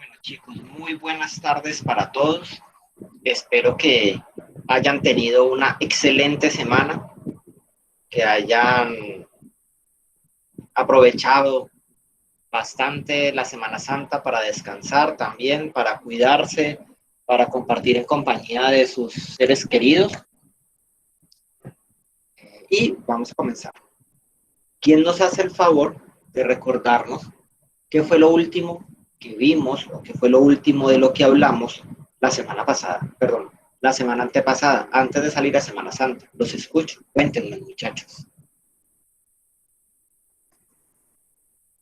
Bueno, chicos, muy buenas tardes para todos. Espero que hayan tenido una excelente semana, que hayan aprovechado bastante la Semana Santa para descansar también, para cuidarse, para compartir en compañía de sus seres queridos. Y vamos a comenzar. ¿Quién nos hace el favor de recordarnos qué fue lo último que vimos o qué fue lo último de lo que hablamos la semana pasada? Perdón, la semana antepasada, antes de salir a Semana Santa? Los escucho. Cuéntenme, muchachos.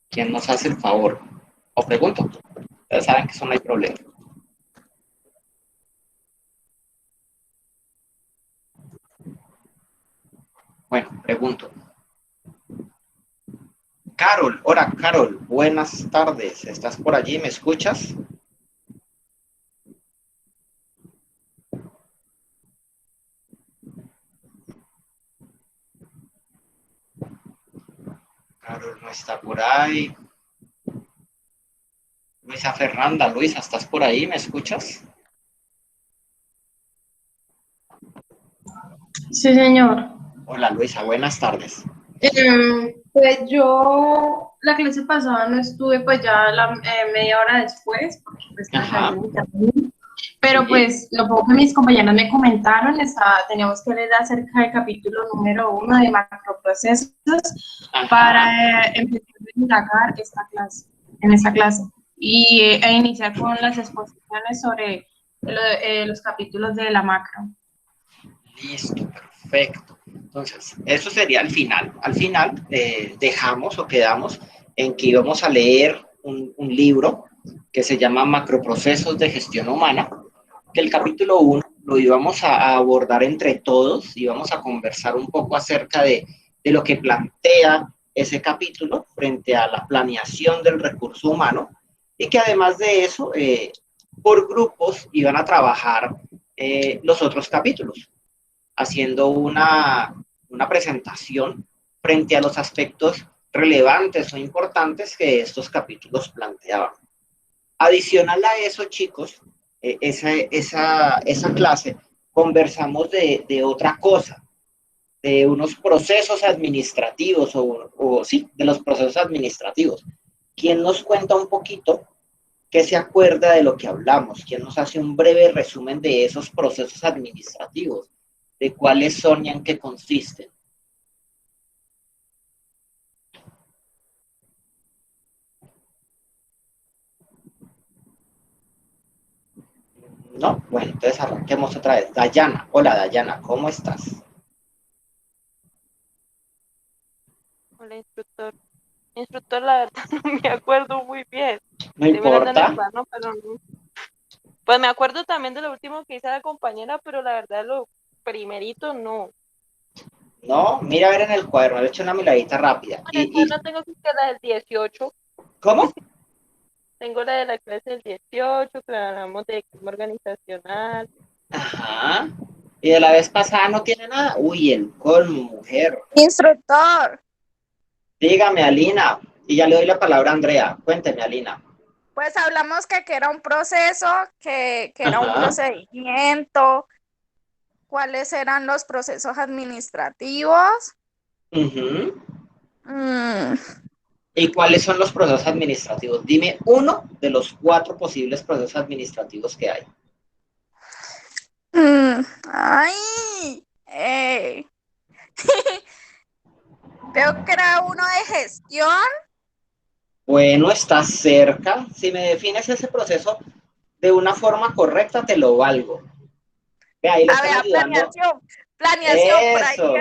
¿Quién nos hace el favor? O pregunto. Ustedes saben que eso no hay problema. Bueno, pregunto. Carol, hola Carol, buenas tardes. ¿Estás por allí? ¿Me escuchas? Carol no está por ahí. Luisa Fernanda, Luisa, ¿estás por ahí? ¿Me escuchas? Sí, señor. Hola Luisa, buenas tardes. Pues yo la clase pasada no estuve, pues ya media hora después, porque pues me salí Ajá, de mi camino. Pero sí, pues lo poco que mis compañeras me comentaron, teníamos que leer acerca del capítulo número 1 de macroprocesos ajá. para empezar a indagar en esta clase e iniciar con las exposiciones sobre los capítulos de la macro. Listo, perfecto. Entonces, eso sería al final. Al final dejamos o quedamos en que íbamos a leer un libro que se llama Macroprocesos de Gestión Humana, que el capítulo 1 lo íbamos a abordar entre todos, íbamos a conversar un poco acerca de lo que plantea ese capítulo frente a la planeación del recurso humano, y que además de eso, por grupos iban a trabajar los otros capítulos, haciendo una presentación frente a los aspectos relevantes o importantes que estos capítulos planteaban. Adicional a eso, chicos, esa clase conversamos de otra cosa, de unos procesos administrativos o sí, de los procesos administrativos. ¿Quién nos cuenta un poquito qué se acuerda de lo que hablamos? ¿Quién nos hace un breve resumen de esos procesos administrativos? ¿De cuáles son y en qué consisten? No, bueno, entonces arranquemos otra vez. Dayana, hola Dayana, ¿cómo estás? Hola, instructor. Instructor, la verdad no me acuerdo muy bien. No Estoy mirando en el importa. cuaderno, pero no. Pues me acuerdo también de lo último que hice la compañera, pero la verdad lo primerito no. No, mira a ver en el cuaderno, le echo una miradita rápida. En el cuaderno tengo que la del 18. ¿Cómo? Tengo la de la clase del 18, que hablamos de clima organizacional. Ajá. Y de la vez pasada no tiene nada. Uy, el colmo, mujer. Instructor, Dígame, Alina. Y ya le doy la palabra a Andrea. Cuénteme, Alina. pues hablamos que era un proceso, que era un Ajá. procedimiento, cuáles eran los procesos administrativos. Uh-huh. Mm, ¿Y cuáles son los procesos administrativos? Dime uno de los 4 posibles procesos administrativos que hay. ay, creo que era uno de gestión. Bueno, estás cerca. Si me defines ese proceso de una forma correcta, te lo valgo. Ve, ahí le A están ver, ayudando. planeación, por ahí Eso.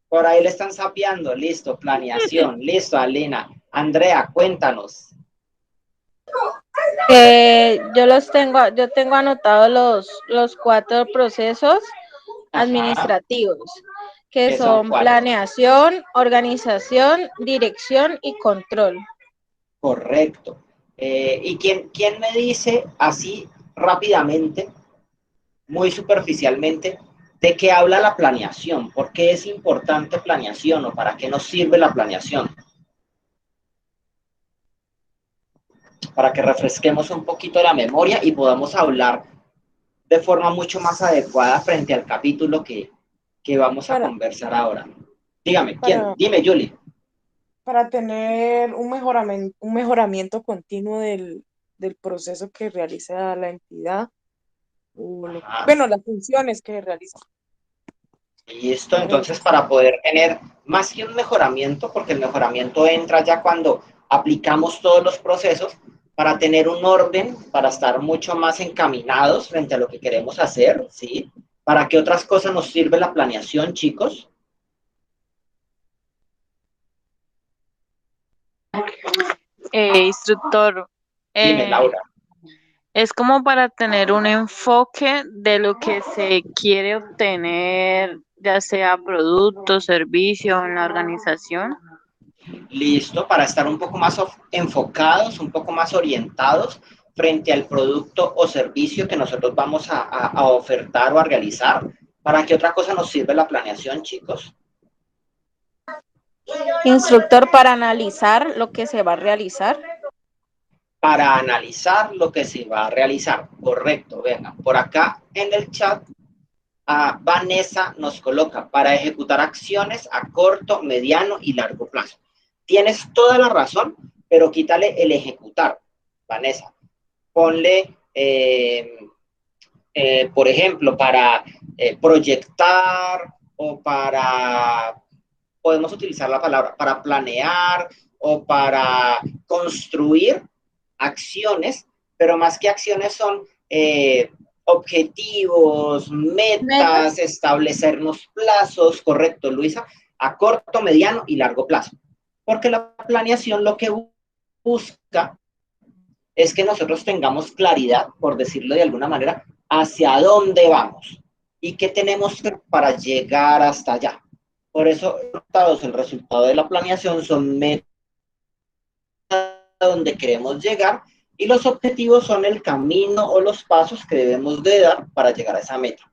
Por ahí le están sapeando. Listo, planeación. Listo, Alina. Andrea, cuéntanos. Yo tengo anotados los 4 procesos Ajá. administrativos, que ¿Qué son son cuáles? planeación, organización, dirección y control. Correcto. ¿Y quién me dice así rápidamente, muy superficialmente, de qué habla la planeación? ¿Por qué es importante planeación o para qué nos sirve la planeación? para que refresquemos un poquito la memoria y podamos hablar de forma mucho más adecuada frente al capítulo que vamos a Para, conversar ahora. Dígame, ¿quién? para, Dime, Julie. para tener un mejoramiento continuo del proceso que realiza la entidad, Ajá. bueno, las funciones que realiza. Listo, entonces para poder tener más que un mejoramiento, porque el mejoramiento entra ya cuando aplicamos todos los procesos, para tener un orden, para estar mucho más encaminados frente a lo que queremos hacer, ¿sí? ¿Para qué otras cosas nos sirve la planeación, chicos? Instructor, Dime, eh, Laura. es como para tener un enfoque de lo que se quiere obtener, ya sea producto, servicio en la organización. Listo, para estar un poco más enfocados, un poco más orientados frente al producto o servicio que nosotros vamos a ofertar o a realizar. ¿Para qué otra cosa nos sirve la planeación, chicos? Instructor para analizar lo que se va a realizar. Para analizar lo que se va a realizar. Correcto, venga, por acá en el chat, Vanessa nos coloca para ejecutar acciones a corto, mediano y largo plazo. Tienes toda la razón, pero quítale el ejecutar, Vanessa. Ponle, por ejemplo, para proyectar o para, podemos utilizar la palabra, para planear o para construir acciones, pero más que acciones son objetivos, metas, establecernos plazos, correcto, Luisa, a corto, mediano y largo plazo. Porque la planeación lo que busca es que nosotros tengamos claridad, por decirlo de alguna manera, hacia dónde vamos y qué tenemos para llegar hasta allá. Por eso, el resultado de la planeación son metas a donde queremos llegar y los objetivos son el camino o los pasos que debemos de dar para llegar a esa meta.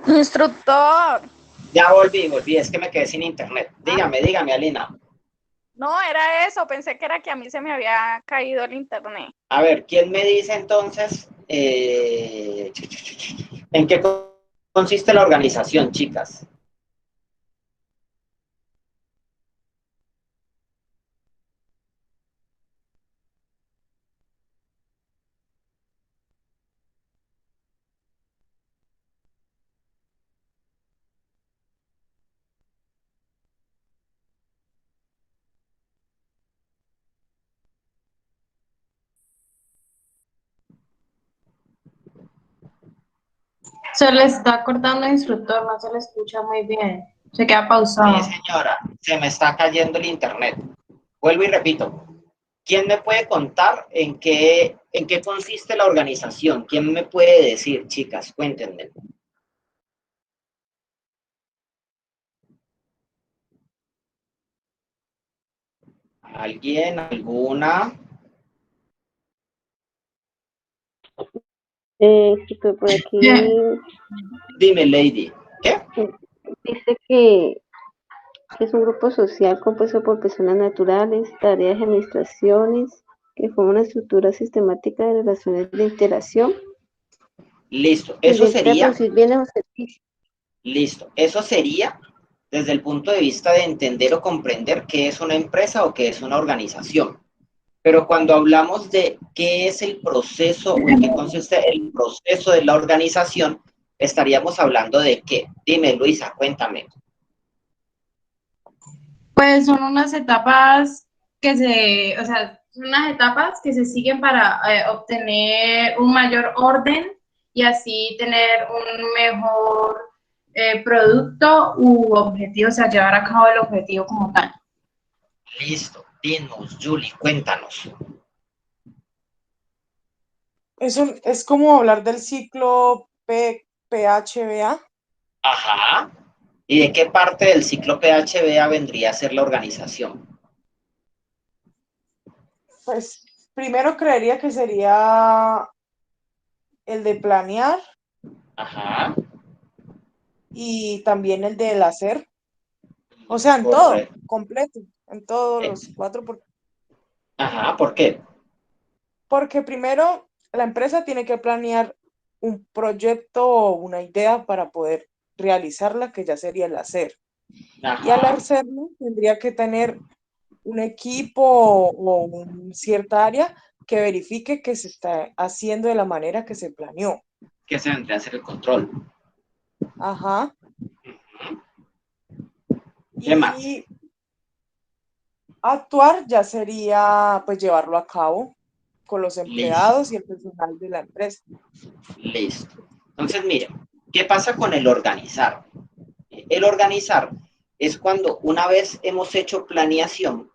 Instructor. Ya volví, es que me quedé sin internet. Dígame, Alina. No, era eso, pensé que era que a mí se me había caído el internet. A ver, ¿quién me dice entonces en qué consiste la organización, chicas? Se le está cortando el instructor, no se le escucha muy bien. Se queda Sí, pausado. señora, se me está cayendo el internet. Vuelvo y repito. ¿Quién me puede contar en qué consiste la organización? ¿Quién me puede decir, chicas? Cuéntenme. ¿Alguien? ¿Alguna? Chico, por aquí Dime, Lady. ¿Qué? dice que es un grupo social compuesto por personas naturales, tareas y administraciones, que forma una estructura sistemática de relaciones de interacción, Listo. que Eso intenta sería, producir bienes o servicios. listo. Eso sería desde el punto de vista de entender o comprender qué es una empresa o qué es una organización. Pero cuando hablamos de qué es el proceso o en qué consiste el proceso de la organización, estaríamos hablando de qué. Dime, Luisa, cuéntame. Pues son unas etapas son unas etapas que se siguen para obtener un mayor orden y así tener un mejor producto u objetivo, o sea, llevar a cabo el objetivo como tal. Listo. Dinos, Julie, cuéntanos. Es como hablar del ciclo PHBA. Ajá. ¿Y de qué parte del ciclo PHBA vendría a ser la organización? Pues primero creería que sería el de planear Ajá. y también el del hacer. O sea, en todo, Correcto. completo, en todos Eh, los cuatro. Ajá, ¿por qué? Porque primero la empresa tiene que planear un proyecto o una idea para poder realizarla, que ya sería el hacer. Y al Ajá. hacerlo tendría que tener un equipo o cierta área que verifique que se está haciendo de la manera que se planeó. ¿Qué se vendría a ser el control? Ajá. ¿Qué más? Y actuar ya sería pues llevarlo a cabo con los empleados Listo. y el personal de la empresa. Listo. Entonces, miren, ¿qué pasa con el organizar? El organizar es cuando una vez hemos hecho planeación,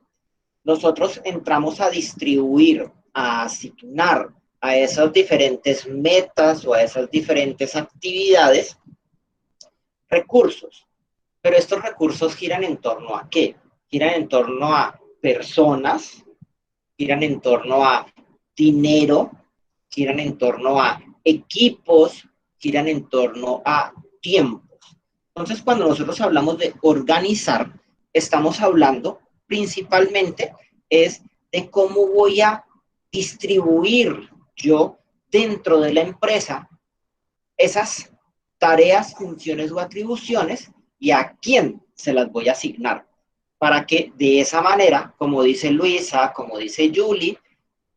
nosotros entramos a distribuir, a asignar a esas diferentes metas o a esas diferentes actividades recursos. Pero estos recursos giran en torno a qué? Giran en torno a personas, giran en torno a dinero, giran en torno a equipos, giran en torno a tiempos. Entonces, cuando nosotros hablamos de organizar, estamos hablando principalmente es de cómo voy a distribuir yo dentro de la empresa esas tareas, funciones o atribuciones y a quién se las voy a asignar para que de esa manera, como dice Luisa, como dice Julie,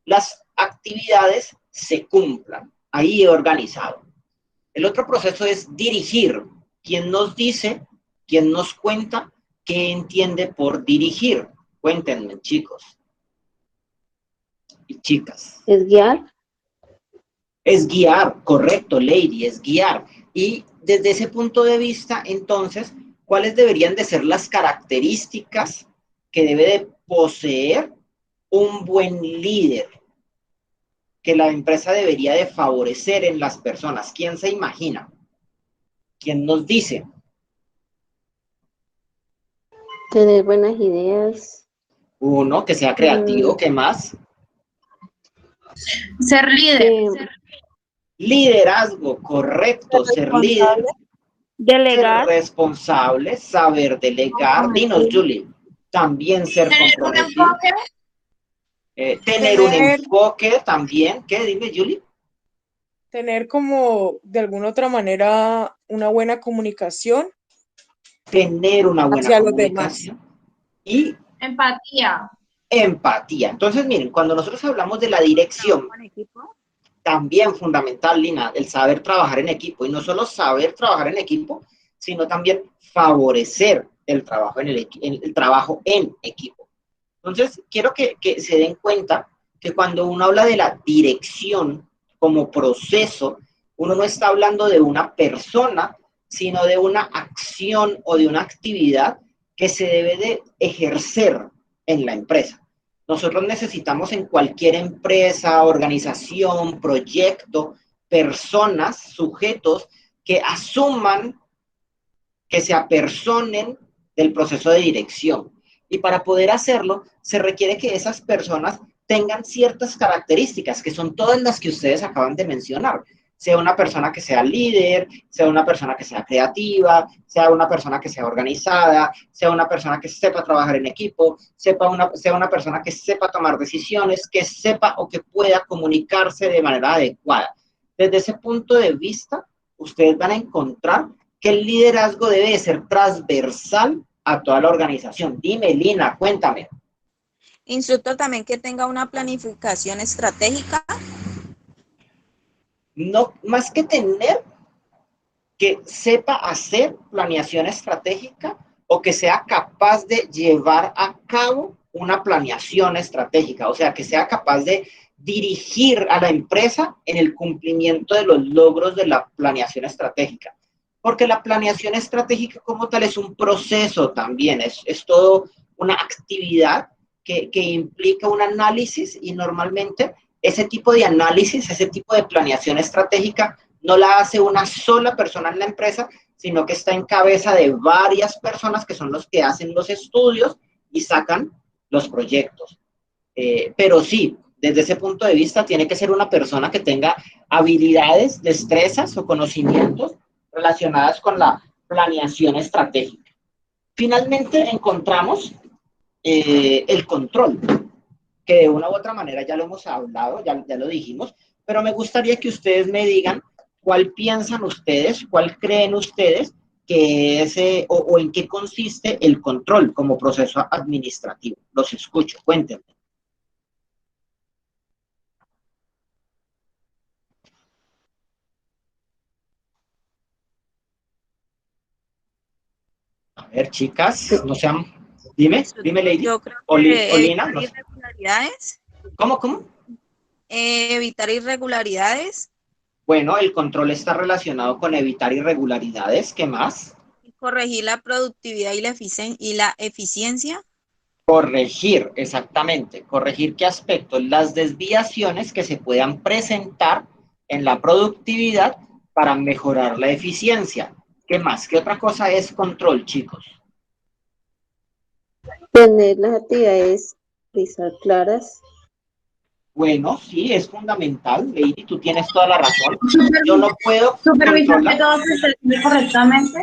las actividades se cumplan. Ahí he organizado. El otro proceso es dirigir. ¿Quién nos dice, quién nos cuenta, qué entiende por dirigir? Cuéntenme, chicos y chicas. ¿Es guiar? Es guiar, correcto, Lady, es guiar. Y desde ese punto de vista, entonces, ¿cuáles deberían de ser las características que debe de poseer un buen líder que la empresa debería de favorecer en las personas? ¿Quién se imagina? ¿Quién nos dice? Tener buenas ideas. Uno, que sea Mm, creativo, ¿qué más? Ser líder. que Liderazgo, correcto, ser líder, Responsable. ser Delegar. responsable, saber delegar. Dinos, Comprometido. Julie, también ser Tener un comprometido. enfoque. Tener un Tener, enfoque también. ¿Qué? Dime, Julie. tener como de alguna otra manera una buena comunicación Tener una buena hacia los demás. comunicación y Empatía. empatía. Entonces, miren, cuando nosotros hablamos de la dirección, Trabajo en equipo. también fundamental, Lina, el saber trabajar en equipo. Y no solo saber trabajar en equipo, sino también favorecer el trabajo el trabajo en equipo. Entonces, quiero que se den cuenta que cuando uno habla de la dirección como proceso, uno no está hablando de una persona, sino de una acción o de una actividad que se debe de ejercer en la empresa. Nosotros necesitamos en cualquier empresa, organización, proyecto, personas, sujetos que asuman, que se apersonen del proceso de dirección. Y para poder hacerlo, se requiere que esas personas tengan ciertas características, que son todas las que ustedes acaban de mencionar. Sea una persona que sea líder, sea una persona que sea creativa, sea una persona que sea organizada, sea una persona que sepa trabajar en equipo, sea una persona que sepa tomar decisiones, que sepa o que pueda comunicarse de manera adecuada. Desde ese punto de vista, ustedes van a encontrar que el liderazgo debe ser transversal a toda la organización. Dime, Lina, cuéntame. Instructor también que tenga una planificación estratégica. No, más que tener, que sepa hacer planeación estratégica o que sea capaz de llevar a cabo una planeación estratégica, o sea, que sea capaz de dirigir a la empresa en el cumplimiento de los logros de la planeación estratégica. Porque la planeación estratégica como tal es un proceso también, es todo una actividad que implica un análisis y normalmente ese tipo de análisis, ese tipo de planeación estratégica no la hace una sola persona en la empresa, sino que está en cabeza de varias personas que son los que hacen los estudios y sacan los proyectos. Pero sí, desde ese punto de vista tiene que ser una persona que tenga habilidades, destrezas o conocimientos relacionadas con la planeación estratégica. Finalmente encontramos el control, que de una u otra manera ya lo hemos hablado, ya lo dijimos, pero me gustaría que ustedes me digan cuál piensan ustedes, cuál creen ustedes que es o en qué consiste el control como proceso administrativo. Los escucho, cuéntenme. A ver, chicas, no sean... Dime, Lady. Yo creo Olina, que evitar no sé. irregularidades. ¿Cómo? Evitar irregularidades. Bueno, el control está relacionado con evitar irregularidades. ¿Qué más? Corregir la productividad y la eficiencia. Corregir, exactamente. Corregir qué aspectos, las desviaciones que se puedan presentar en la productividad para mejorar la eficiencia. ¿Qué más? ¿Qué otra cosa es control, chicos? Tener las actividades claras. Bueno, sí, es fundamental, Lady, tú tienes toda la razón. Yo no puedo Supervisar que controlar. todo se esté correctamente.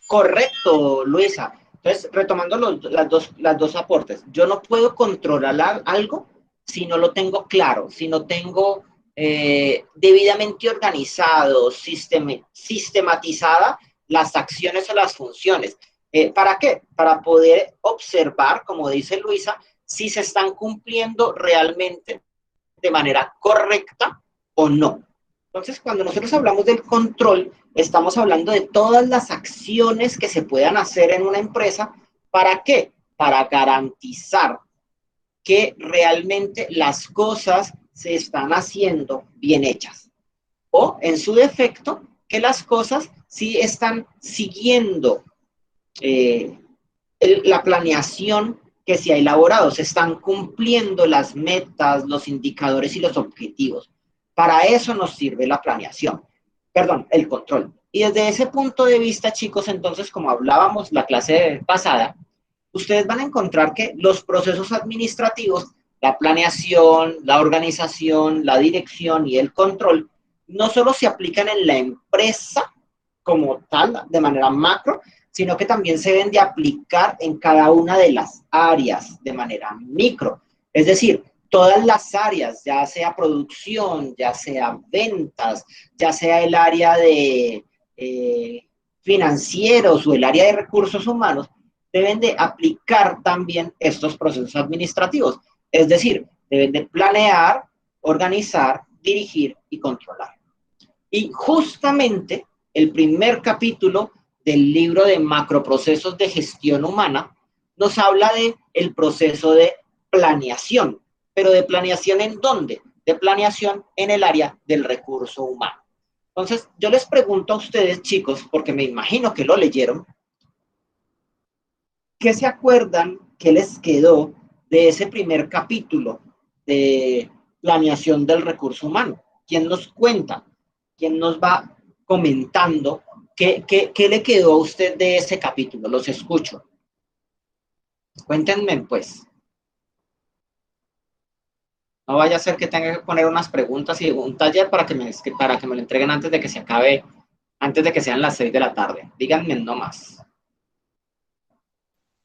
Correcto, Luisa. Entonces, retomando las dos aportes, yo no puedo controlar algo si no lo tengo claro, si no tengo debidamente organizado, sistematizada las acciones o las funciones. ¿Para qué? Para poder observar, como dice Luisa, si se están cumpliendo realmente de manera correcta o no. Entonces, cuando nosotros hablamos del control, estamos hablando de todas las acciones que se puedan hacer en una empresa. ¿Para qué? Para garantizar que realmente las cosas se están haciendo bien hechas. O, en su defecto, que las cosas sí están siguiendo la planeación que se ha elaborado, se están cumpliendo las metas, los indicadores y los objetivos. Para eso nos sirve la planeación, perdón, el control. Y desde ese punto de vista, chicos, entonces, como hablábamos la clase pasada, ustedes van a encontrar que los procesos administrativos, la planeación, la organización, la dirección y el control, no solo se aplican en la empresa como tal, de manera macro, sino que también se deben de aplicar en cada una de las áreas de manera micro. Es decir, todas las áreas, ya sea producción, ya sea ventas, ya sea el área de financieros o el área de recursos humanos, deben de aplicar también estos procesos administrativos. Es decir, deben de planear, organizar, dirigir y controlar. Y justamente el primer capítulo del libro de macroprocesos de gestión humana nos habla de el proceso de planeación, pero de planeación ¿en dónde? De planeación en el área del recurso humano. Entonces, yo les pregunto a ustedes, chicos, porque me imagino que lo leyeron, ¿qué se acuerdan que les quedó de ese primer capítulo de planeación del recurso humano? ¿Quién nos cuenta? ¿Quién nos va comentando qué le quedó a usted de ese capítulo? Los escucho. Cuéntenme, pues. No vaya a ser que tenga que poner unas preguntas y un taller para que me lo entreguen antes de que se acabe, antes de que sean las 6 de la tarde. Díganme nomás.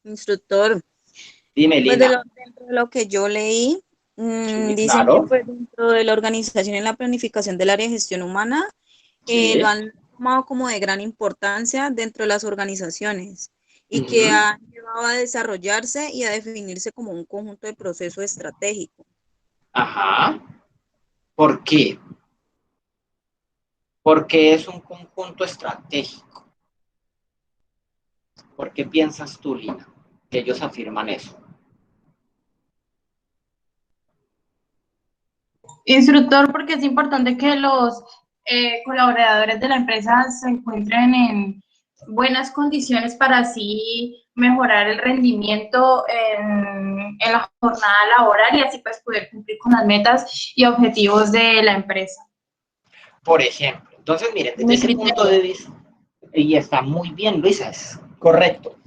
Instructor. Dime, Pues Lina. dentro de lo que yo leí, Sí, dicen claro. que pues dentro de la organización y la planificación del área de gestión humana, Sí. lo han tomado como de gran importancia dentro de las organizaciones y Uh-huh. que han llevado a desarrollarse y a definirse como un conjunto de proceso estratégico. Ajá. ¿Por qué? Porque es un conjunto estratégico. ¿Por qué piensas tú, Lina, que ellos afirman eso? Instructor, porque es importante que los colaboradores de la empresa se encuentren buenas condiciones para así mejorar el rendimiento en la jornada laboral y así pues poder cumplir con las metas y objetivos de la empresa. Por ejemplo, entonces, miren, desde Mi ese punto criterio. de vista, y está muy bien, Luisa, es correcto.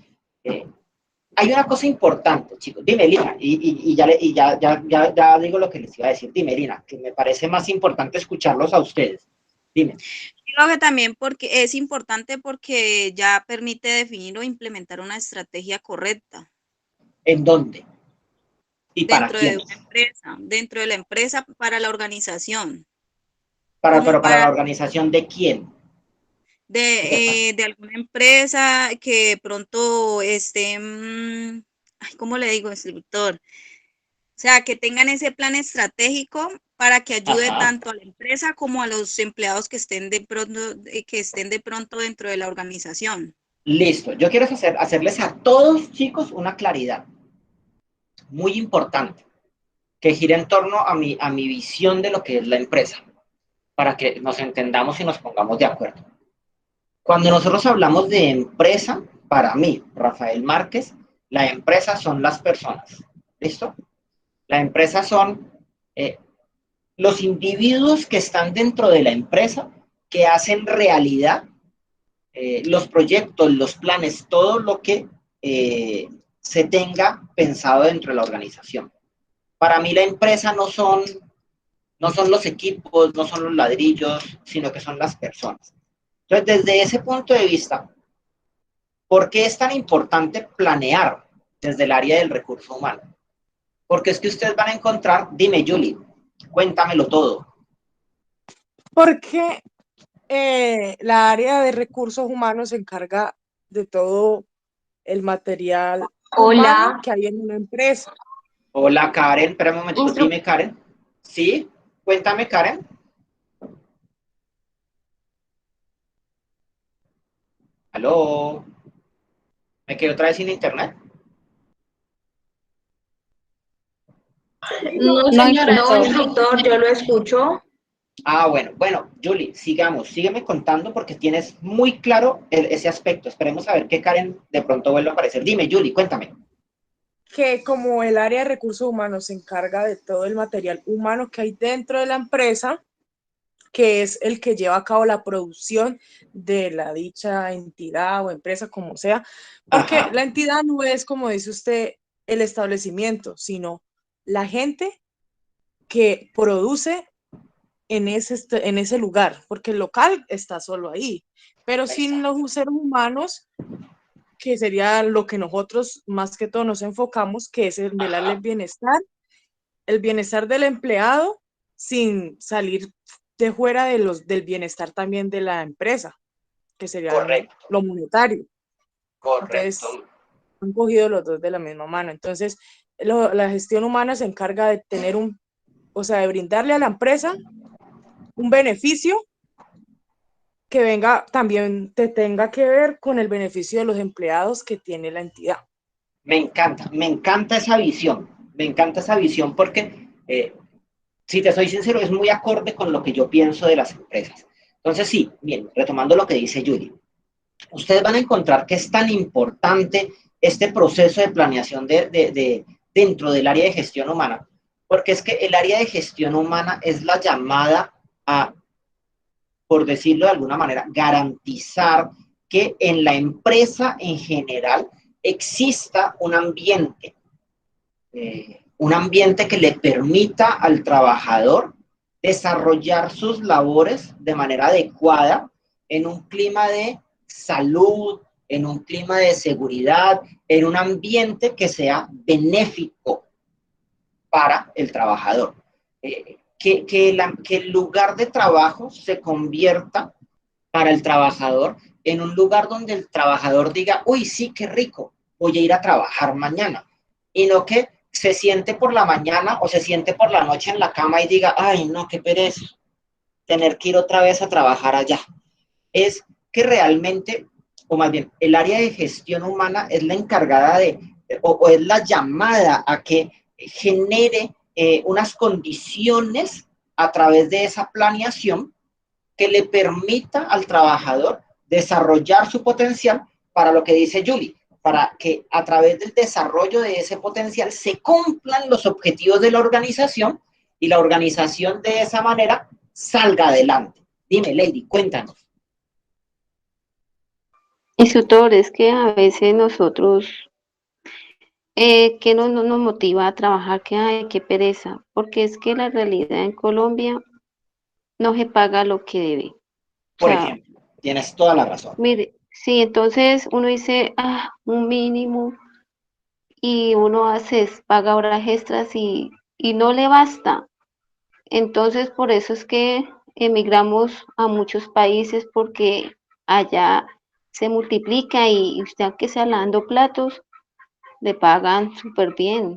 Hay una cosa importante, chicos. Dime, Lina, ya digo lo que les iba a decir. Dime, Lina, que me parece más importante escucharlos a ustedes. Dime. Creo que también porque es importante porque ya permite definir o implementar una estrategia correcta ¿En dónde? ¿Y para dentro de quiénes? una empresa, dentro de la empresa para la organización, Pero como para la para organización de quién. de alguna empresa que de pronto esté, ¿cómo le digo, instructor? O sea, que tengan ese plan estratégico para que ayude Ajá. tanto a la empresa como a los empleados que estén de pronto dentro de la organización. Listo. Yo quiero hacerles a todos, chicos, una claridad muy importante que gira en torno a mi visión de lo que es la empresa, para que nos entendamos y nos pongamos de acuerdo. Cuando nosotros hablamos de empresa, para mí, Rafael Márquez, la empresa son las personas. ¿Listo? La empresa son los individuos que están dentro de la empresa que hacen realidad los proyectos, los planes, todo lo que se tenga pensado dentro de la organización. Para mí la empresa no son los equipos, no son los ladrillos, sino que son las personas. Entonces, desde ese punto de vista, ¿por qué es tan importante planear desde el área del recurso humano? Porque es que ustedes van a encontrar, dime, Julie, cuéntamelo todo. Porque la área de recursos humanos se encarga de todo el material humano que hay en una empresa. Hola, Karen, espera un momento, dime, Karen. ¿Sí? Cuéntame, Karen. ¿Aló? ¿Me quedé otra vez sin internet? No, No, señora, instructor, yo lo escucho. Ah, bueno, Julie, sígueme contando porque tienes muy claro ese aspecto. Esperemos a ver que Karen de pronto vuelva a aparecer. Dime, Julie, cuéntame. Que como el área de recursos humanos se encarga de todo el material humano que hay dentro de la empresa, que es el que lleva a cabo la producción de la dicha entidad o empresa, como sea, porque Ajá. la entidad no es, como dice usted, el establecimiento, sino la gente que produce en ese lugar, porque el local está solo ahí, pero sin Exacto. los seres humanos, que sería lo que nosotros más que todo nos enfocamos, que es el velar el bienestar del empleado sin salir de fuera del bienestar también de la empresa, que sería Correcto. lo monetario. Correcto. Entonces, han cogido los dos de la misma mano. Entonces, la gestión humana se encarga de tener de brindarle a la empresa un beneficio que también tenga que ver con el beneficio de los empleados que tiene la entidad. Me encanta esa visión. Me encanta esa visión porque, si te soy sincero, es muy acorde con lo que yo pienso de las empresas. Entonces, sí, bien, retomando lo que dice Julie, ustedes van a encontrar que es tan importante este proceso de planeación dentro del área de gestión humana, porque es que el área de gestión humana es la llamada a, por decirlo de alguna manera, garantizar que en la empresa en general exista un ambiente que le permita al trabajador desarrollar sus labores de manera adecuada en un clima de salud, en un clima de seguridad, en un ambiente que sea benéfico para el trabajador. Que el lugar de trabajo se convierta para el trabajador en un lugar donde el trabajador diga, uy, sí, qué rico, voy a ir a trabajar mañana. Y no que se siente por la mañana o se siente por la noche en la cama y diga, ay, no, qué pereza, tener que ir otra vez a trabajar allá. Es que realmente, o más bien, el área de gestión humana es la encargada o es la llamada a que genere unas condiciones a través de esa planeación que le permita al trabajador desarrollar su potencial para lo que dice Julie, para que a través del desarrollo de ese potencial se cumplan los objetivos de la organización y la organización de esa manera salga adelante. Dime, Lady, cuéntanos. Instructor, es que a veces nosotros, ¿qué nos motiva a trabajar? Que, ay, qué pereza, porque es que la realidad en Colombia no se paga lo que debe. O Por sea, ejemplo, tienes toda la razón. mire, sí, entonces uno dice, un mínimo, y uno paga horas extras y no le basta. Entonces, por eso es que emigramos a muchos países, porque allá se multiplica y usted, aunque sea lavando platos, le pagan súper bien.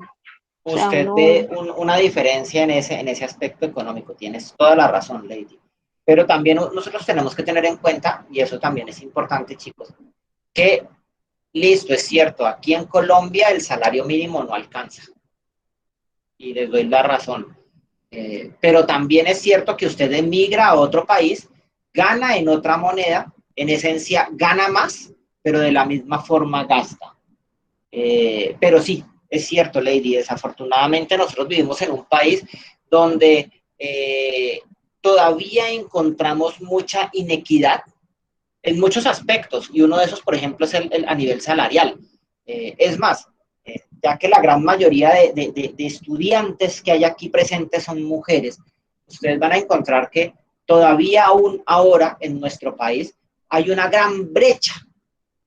O sea, Usted uno, ve una diferencia en ese aspecto económico, tienes toda la razón, Lady. Pero también nosotros tenemos que tener en cuenta, y eso también es importante, chicos, que, listo, es cierto, aquí en Colombia el salario mínimo no alcanza. Y les doy la razón. Pero también es cierto que usted emigra a otro país, gana en otra moneda, en esencia gana más, pero de la misma forma gasta. Pero sí, es cierto, Lady, desafortunadamente nosotros vivimos en un país donde todavía encontramos mucha inequidad en muchos aspectos, y uno de esos, por ejemplo, es a nivel salarial. Es más, ya que la gran mayoría de estudiantes que hay aquí presentes son mujeres, ustedes van a encontrar que todavía aún ahora en nuestro país hay una gran brecha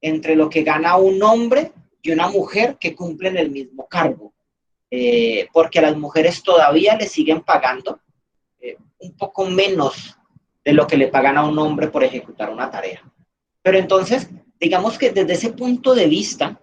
entre lo que gana un hombre y una mujer que cumplen el mismo cargo, porque a las mujeres todavía le siguen pagando un poco menos de lo que le pagan a un hombre por ejecutar una tarea. Pero entonces, digamos que desde ese punto de vista,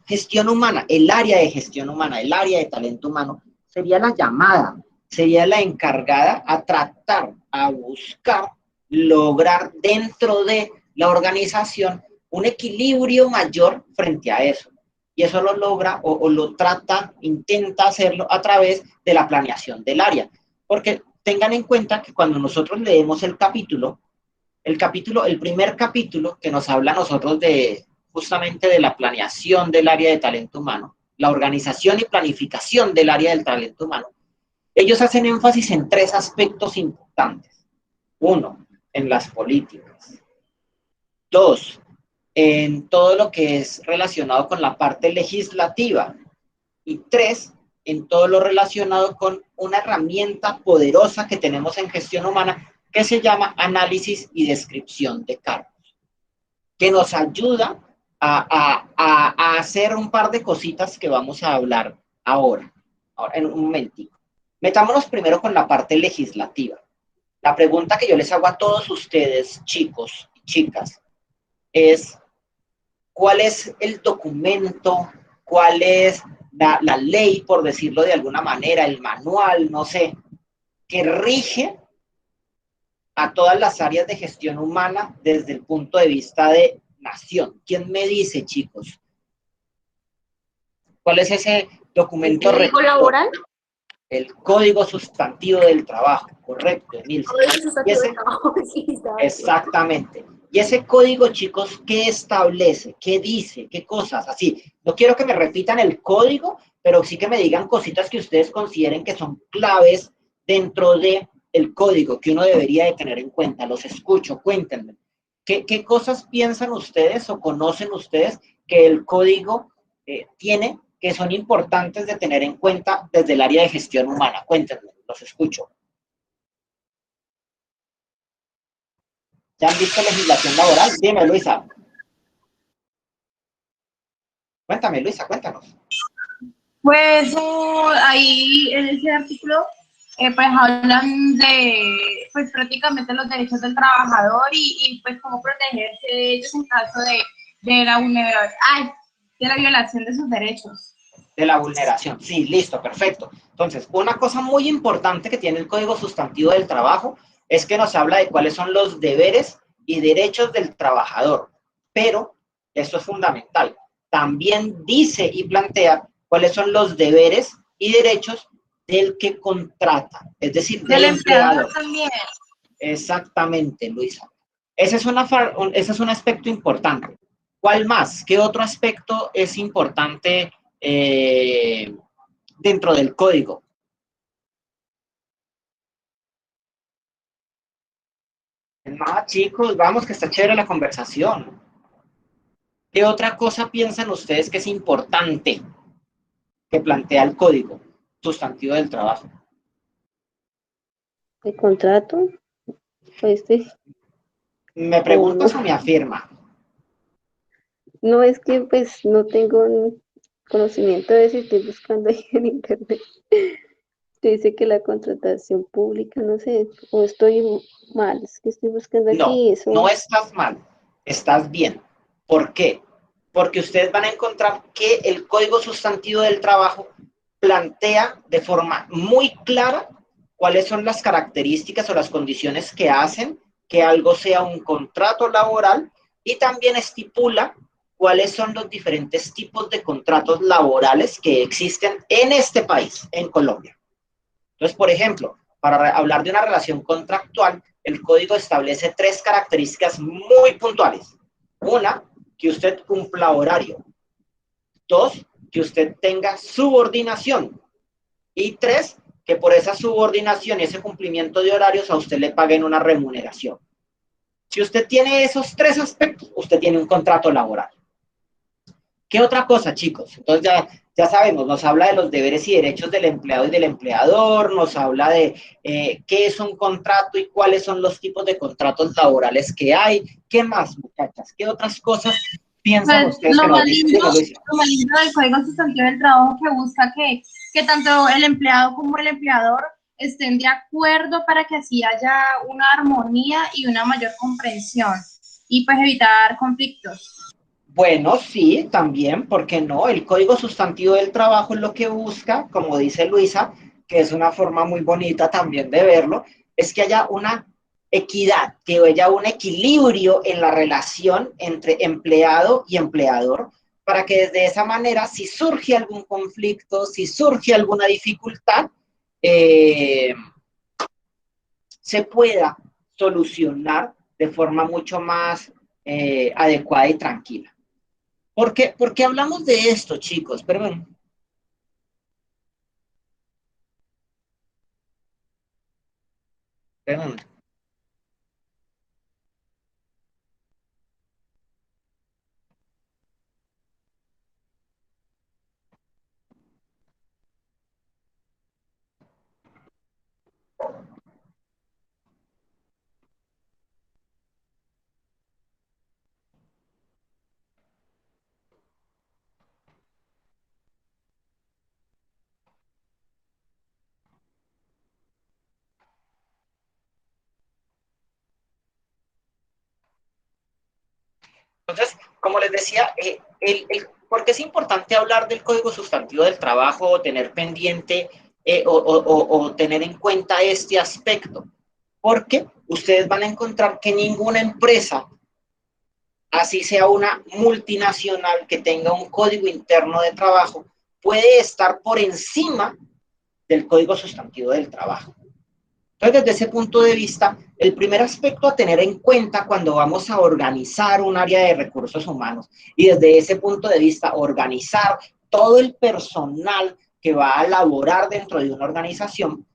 gestión humana, el área de gestión humana, el área de talento humano, sería la llamada, sería la encargada a tratar, a buscar, lograr dentro de la organización un equilibrio mayor frente a eso. Y eso lo logra o lo trata, intenta hacerlo a través de la planeación del área. Porque tengan en cuenta que cuando nosotros leemos el primer capítulo que nos habla a nosotros de justamente de la planeación del área de talento humano, la organización y planificación del área del talento humano, ellos hacen énfasis en 3 aspectos importantes. 1, en las políticas. 2, en todo lo que es relacionado con la parte legislativa. Y 3, en todo lo relacionado con una herramienta poderosa que tenemos en gestión humana que se llama análisis y descripción de cargos, que nos ayuda a hacer un par de cositas que vamos a hablar ahora en un momentito. Metámonos primero con la parte legislativa. La pregunta que yo les hago a todos ustedes, chicos y chicas, es ¿cuál es el documento, cuál es la ley, por decirlo de alguna manera, el manual, no sé, que rige a todas las áreas de gestión humana desde el punto de vista de nación? ¿Quién me dice, chicos? ¿Cuál es ese documento ¿El código rector? laboral? El Código Sustantivo del Trabajo, correcto, Emilce. Código sustantivo del trabajo, sí, estaba bien. Exactamente. Y ese código, chicos, ¿qué establece? ¿Qué dice? ¿Qué cosas? Así, no quiero que me repitan el código, pero sí que me digan cositas que ustedes consideren que son claves dentro de el código que uno debería de tener en cuenta. Los escucho, cuéntenme. ¿Qué cosas piensan ustedes o conocen ustedes que el código tiene que son importantes de tener en cuenta desde el área de gestión humana? Cuéntenme, los escucho. ¿Ya han visto legislación laboral? Dime, Luisa. Cuéntame, Luisa, cuéntanos. Pues ahí en ese artículo, pues hablan de, pues prácticamente los derechos del trabajador y pues cómo protegerse de ellos en caso de la vulnerabilidad, de la violación de sus derechos. De la vulneración. Sí, listo, perfecto. Entonces, una cosa muy importante que tiene el Código Sustantivo del Trabajo es que nos habla de cuáles son los deberes y derechos del trabajador. Pero, esto es fundamental, también dice y plantea cuáles son los deberes y derechos del que contrata, es decir, del empleador. También. Exactamente, Luisa. Ese es un aspecto importante. ¿Cuál más? ¿Qué otro aspecto es importante dentro del código? Nada, chicos, vamos, que está chévere la conversación. ¿Qué otra cosa piensan ustedes que es importante que plantea el código sustantivo del trabajo? ¿El contrato? Pues ¿Me preguntas o me afirma? no es que pues no tengo un conocimiento de eso y estoy buscando ahí en internet. Dice que la contratación pública, no sé, o estoy mal, es que estoy buscando No, aquí eso. no estás mal, estás bien. ¿Por qué? Porque ustedes van a encontrar que el código sustantivo del trabajo plantea de forma muy clara cuáles son las características o las condiciones que hacen que algo sea un contrato laboral y también estipula cuáles son los diferentes tipos de contratos laborales que existen en este país, en Colombia. Entonces, por ejemplo, para hablar de una relación contractual, el código establece 3 características muy puntuales. Una, que usted cumpla horario. 2, que usted tenga subordinación. Y 3, que por esa subordinación y ese cumplimiento de horarios a usted le paguen una remuneración. Si usted tiene esos 3 aspectos, usted tiene un contrato laboral. ¿Qué otra cosa, chicos? Entonces ya sabemos, nos habla de los deberes y derechos del empleado y del empleador, nos habla de qué es un contrato y cuáles son los tipos de contratos laborales que hay. ¿Qué más, muchachas? ¿Qué otras cosas piensan Pues ustedes que nos dicen? lo más lindo del Código Sustantivo del Trabajo que busca que tanto el empleado como el empleador estén de acuerdo para que así haya una armonía y una mayor comprensión y pues evitar conflictos. Bueno, sí, también, ¿por qué no? El Código Sustantivo del Trabajo es lo que busca, como dice Luisa, que es una forma muy bonita también de verlo, es que haya una equidad, que haya un equilibrio en la relación entre empleado y empleador, para que desde esa manera, si surge algún conflicto, si surge alguna dificultad, se pueda solucionar de forma mucho más adecuada y tranquila. ¿Por qué hablamos de esto, chicos? Perdón. Perdón. Entonces, como les decía, ¿por qué es importante hablar del Código Sustantivo del Trabajo o tener pendiente o tener en cuenta este aspecto? Porque ustedes van a encontrar que ninguna empresa, así sea una multinacional que tenga un código interno de trabajo, puede estar por encima del Código Sustantivo del Trabajo. Entonces, desde ese punto de vista, el primer aspecto a tener en cuenta cuando vamos a organizar un área de recursos humanos y desde ese punto de vista organizar todo el personal que va a laborar dentro de una organización,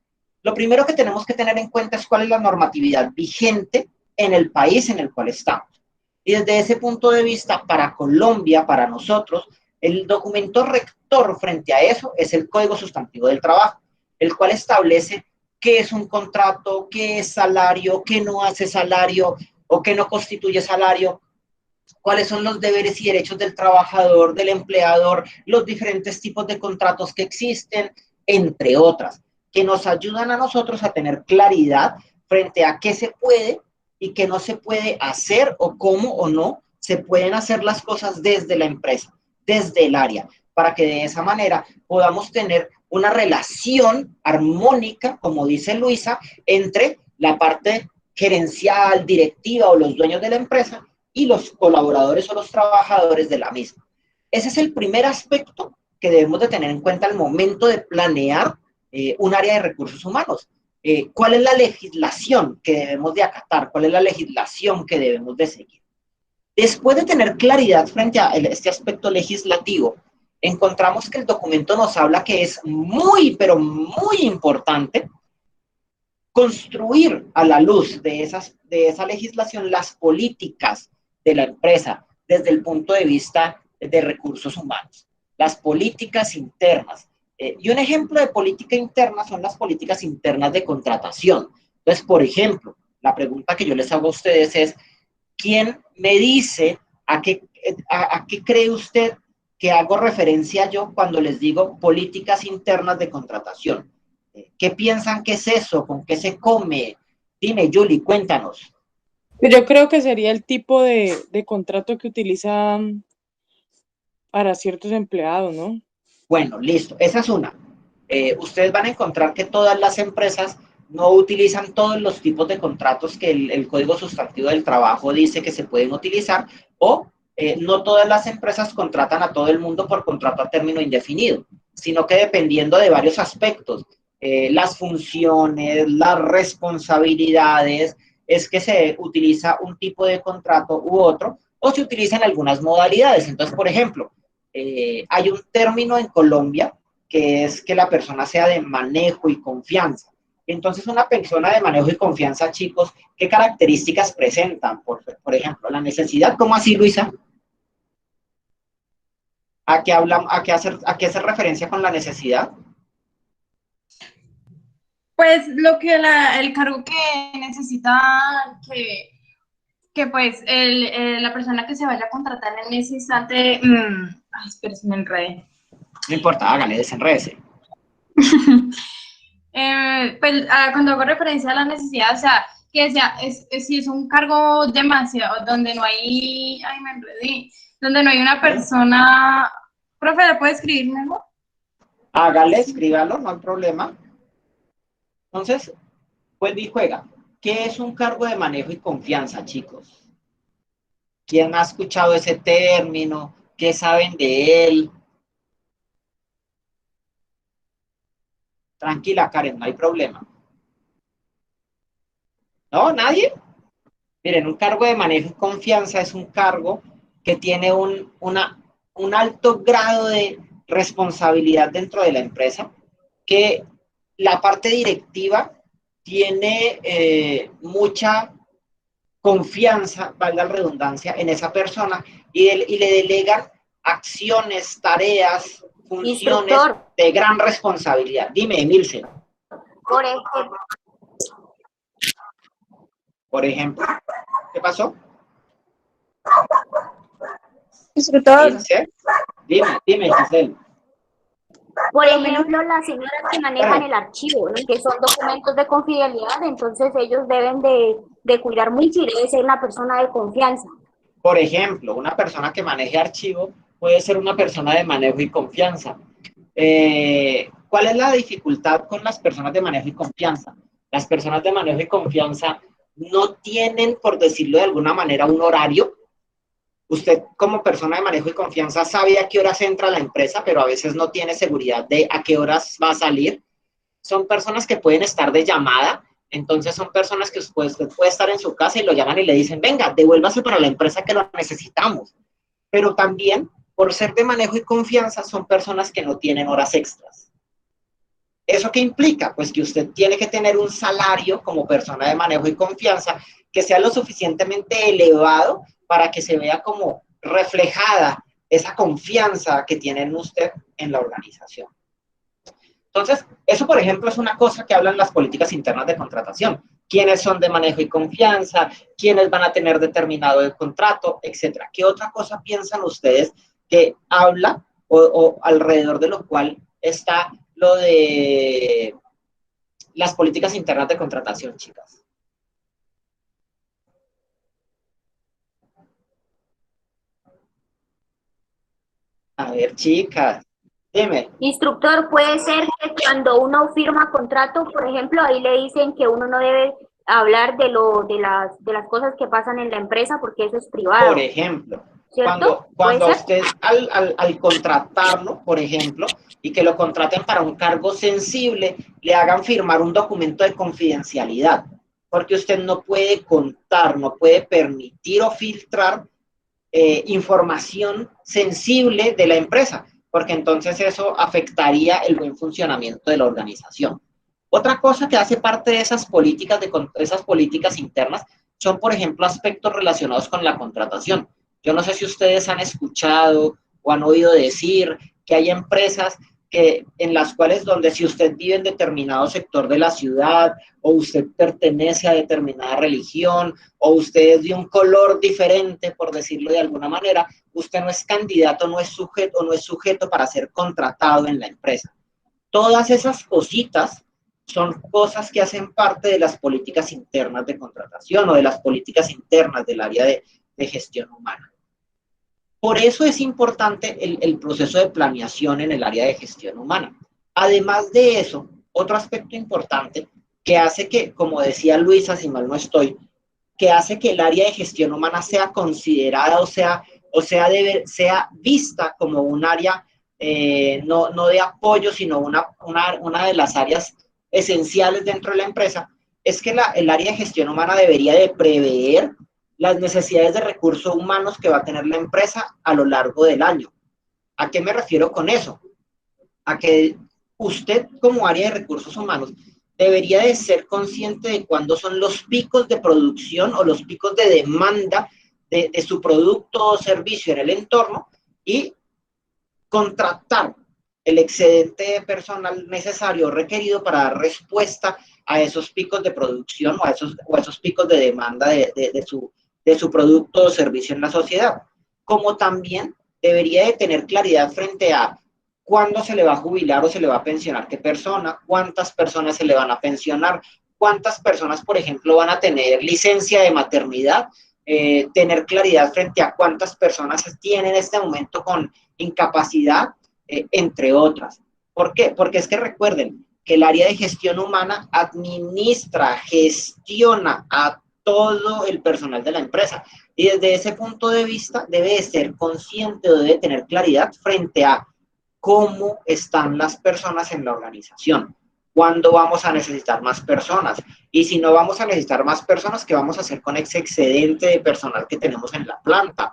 lo primero que tenemos que tener en cuenta es cuál es la normatividad vigente en el país en el cual estamos. Y desde ese punto de vista, para Colombia, para nosotros, el documento rector frente a eso es el Código Sustantivo del Trabajo, el cual establece qué es un contrato, qué es salario, qué no hace salario o qué no constituye salario, cuáles son los deberes y derechos del trabajador, del empleador, los diferentes tipos de contratos que existen, entre otras, que nos ayudan a nosotros a tener claridad frente a qué se puede y qué no se puede hacer o cómo o no se pueden hacer las cosas desde la empresa, desde el área, para que de esa manera podamos tener una relación armónica, como dice Luisa, entre la parte gerencial, directiva o los dueños de la empresa y los colaboradores o los trabajadores de la misma. Ese es el primer aspecto que debemos de tener en cuenta al momento de planear un área de recursos humanos. ¿cuál es la legislación que debemos de acatar? ¿Cuál es la legislación que debemos de seguir? Después de tener claridad frente a este aspecto legislativo, encontramos que el documento nos habla que es muy, pero muy importante construir a la luz de esa legislación las políticas de la empresa desde el punto de vista de recursos humanos, las políticas internas. Y un ejemplo de política interna son las políticas internas de contratación. Entonces, por ejemplo, la pregunta que yo les hago a ustedes es, ¿quién me dice a qué cree usted que hago referencia yo cuando les digo políticas internas de contratación? ¿Qué piensan que es eso? ¿Con qué se come? Dime, Julie, cuéntanos. Yo creo que sería el tipo de contrato que utilizan para ciertos empleados, ¿no? Bueno, listo, esa es una. Ustedes van a encontrar que todas las empresas no utilizan todos los tipos de contratos que el Código Sustantivo del Trabajo dice que se pueden utilizar, o no todas las empresas contratan a todo el mundo por contrato a término indefinido, sino que dependiendo de varios aspectos, las funciones, las responsabilidades, es que se utiliza un tipo de contrato u otro, o se utilizan algunas modalidades. Entonces, por ejemplo, hay un término en Colombia que es que la persona sea de manejo y confianza. Entonces, una persona de manejo y confianza, chicos, ¿qué características presentan? Por ejemplo, la necesidad. ¿Cómo así, Luisa? ¿A qué hace referencia con la necesidad? Pues lo que el cargo que necesita que pues la persona que se vaya a contratar en ese instante, ay, espera, se me enredé. No importa, hágale, desenrédese. Pues cuando hago referencia a la necesidad, o sea, que sea, si es un cargo demasiado, donde no hay, ay, me enredé, donde no hay una persona, profe, ¿le puede escribir mejor? Hágale, escríbalo, no hay problema. Entonces, pues y juega. ¿Qué es un cargo de manejo y confianza, chicos? ¿Quién ha escuchado ese término? ¿Qué saben de él? Tranquila, Karen, no hay problema. ¿No? ¿Nadie? Miren, un cargo de manejo y confianza es un cargo que tiene un alto grado de responsabilidad dentro de la empresa, que la parte directiva tiene mucha confianza, valga la redundancia, en esa persona y le delegan acciones, tareas, funciones Instructor. de gran responsabilidad. Dime, Emilce. Por ejemplo, ¿qué pasó? Instructor. Emilce. Dime, Giselle. Por ejemplo, las señoras que manejan el archivo, ¿no? Que son documentos de confidencialidad, entonces ellos deben de cuidar mucho y debe ser una persona de confianza. Por ejemplo, una persona que maneje archivo puede ser una persona de manejo y confianza. ¿Cuál es la dificultad con las personas de manejo y confianza? Las personas de manejo y confianza no tienen, por decirlo de alguna manera, un horario. Usted como persona de manejo y confianza sabe a qué horas entra a la empresa, pero a veces no tiene seguridad de a qué horas va a salir. Son personas que pueden estar de llamada, entonces son personas que usted puede estar en su casa y lo llaman y le dicen, venga, devuélvase para la empresa que lo necesitamos. Pero también, por ser de manejo y confianza, son personas que no tienen horas extras. ¿Eso qué implica? Pues que usted tiene que tener un salario como persona de manejo y confianza que sea lo suficientemente elevado para que se vea como reflejada esa confianza que tiene en usted en la organización. Entonces, eso, por ejemplo, es una cosa que hablan las políticas internas de contratación. ¿Quiénes son de manejo y confianza? ¿Quiénes van a tener determinado el contrato? Etcétera. ¿Qué otra cosa piensan ustedes que habla o alrededor de lo cual está lo de las políticas internas de contratación, chicas? A ver, chicas, dime. Instructor, puede ser que cuando uno firma contrato, por ejemplo, ahí le dicen que uno no debe hablar de las cosas que pasan en la empresa porque eso es privado. Por ejemplo, ¿cierto? Cuando a ¿Puede ser? usted al contratarlo, por ejemplo, y que lo contraten para un cargo sensible, le hagan firmar un documento de confidencialidad, porque usted no puede contar, no puede permitir o filtrar información sensible de la empresa, porque entonces eso afectaría el buen funcionamiento de la organización. Otra cosa que hace parte de esas políticas internas son, por ejemplo, aspectos relacionados con la contratación. Yo no sé si ustedes han escuchado o han oído decir que hay empresas en las cuales donde si usted vive en determinado sector de la ciudad o usted pertenece a determinada religión o usted es de un color diferente, por decirlo de alguna manera, usted no es candidato, no es sujeto para ser contratado en la empresa. Todas esas cositas son cosas que hacen parte de las políticas internas de contratación o de las políticas internas del área de gestión humana. Por eso es importante el proceso de planeación en el área de gestión humana. Además de eso, otro aspecto importante que hace que, como decía Luisa, si mal no estoy, que hace que el área de gestión humana sea considerada sea vista como un área no de apoyo, sino una de las áreas esenciales dentro de la empresa, es que el área de gestión humana debería de prever las necesidades de recursos humanos que va a tener la empresa a lo largo del año. ¿A qué me refiero con eso? A que usted como área de recursos humanos debería de ser consciente de cuándo son los picos de producción o los picos de demanda de su producto o servicio en el entorno y contratar el excedente de personal necesario o requerido para dar respuesta a esos picos de producción o a esos picos de demanda de su producto o servicio en la sociedad. Como también debería de tener claridad frente a cuándo se le va a jubilar o se le va a pensionar qué persona, cuántas personas se le van a pensionar, cuántas personas, por ejemplo, van a tener licencia de maternidad, tener claridad frente a cuántas personas tienen en este momento con incapacidad, entre otras. ¿Por qué? Porque es que recuerden que el área de gestión humana administra, gestiona a todo el personal de la empresa y desde ese punto de vista debe de ser consciente o debe tener claridad frente a cómo están las personas en la organización, cuándo vamos a necesitar más personas y si no vamos a necesitar más personas, ¿qué vamos a hacer con ese excedente de personal que tenemos en la planta?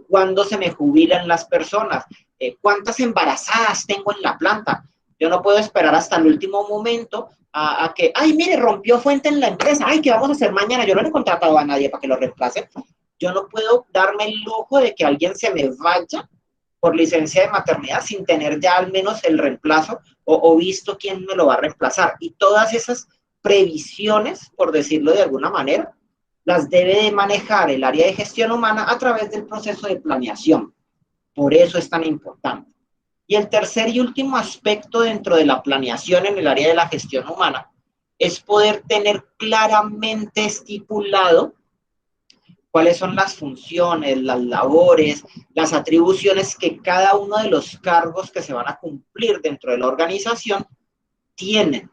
¿Cuándo se me jubilan las personas? ¿Cuántas embarazadas tengo en la planta? Yo no puedo esperar hasta el último momento a que, ay, mire, rompió fuente en la empresa, ay, ¿qué vamos a hacer mañana? Yo no le he contratado a nadie para que lo reemplace. Yo no puedo darme el lujo de que alguien se me vaya por licencia de maternidad sin tener ya al menos el reemplazo o visto quién me lo va a reemplazar. Y todas esas previsiones, por decirlo de alguna manera, las debe de manejar el área de gestión humana a través del proceso de planeación. Por eso es tan importante. Y el tercer y último aspecto dentro de la planeación en el área de la gestión humana es poder tener claramente estipulado cuáles son las funciones, las labores, las atribuciones que cada uno de los cargos que se van a cumplir dentro de la organización tienen.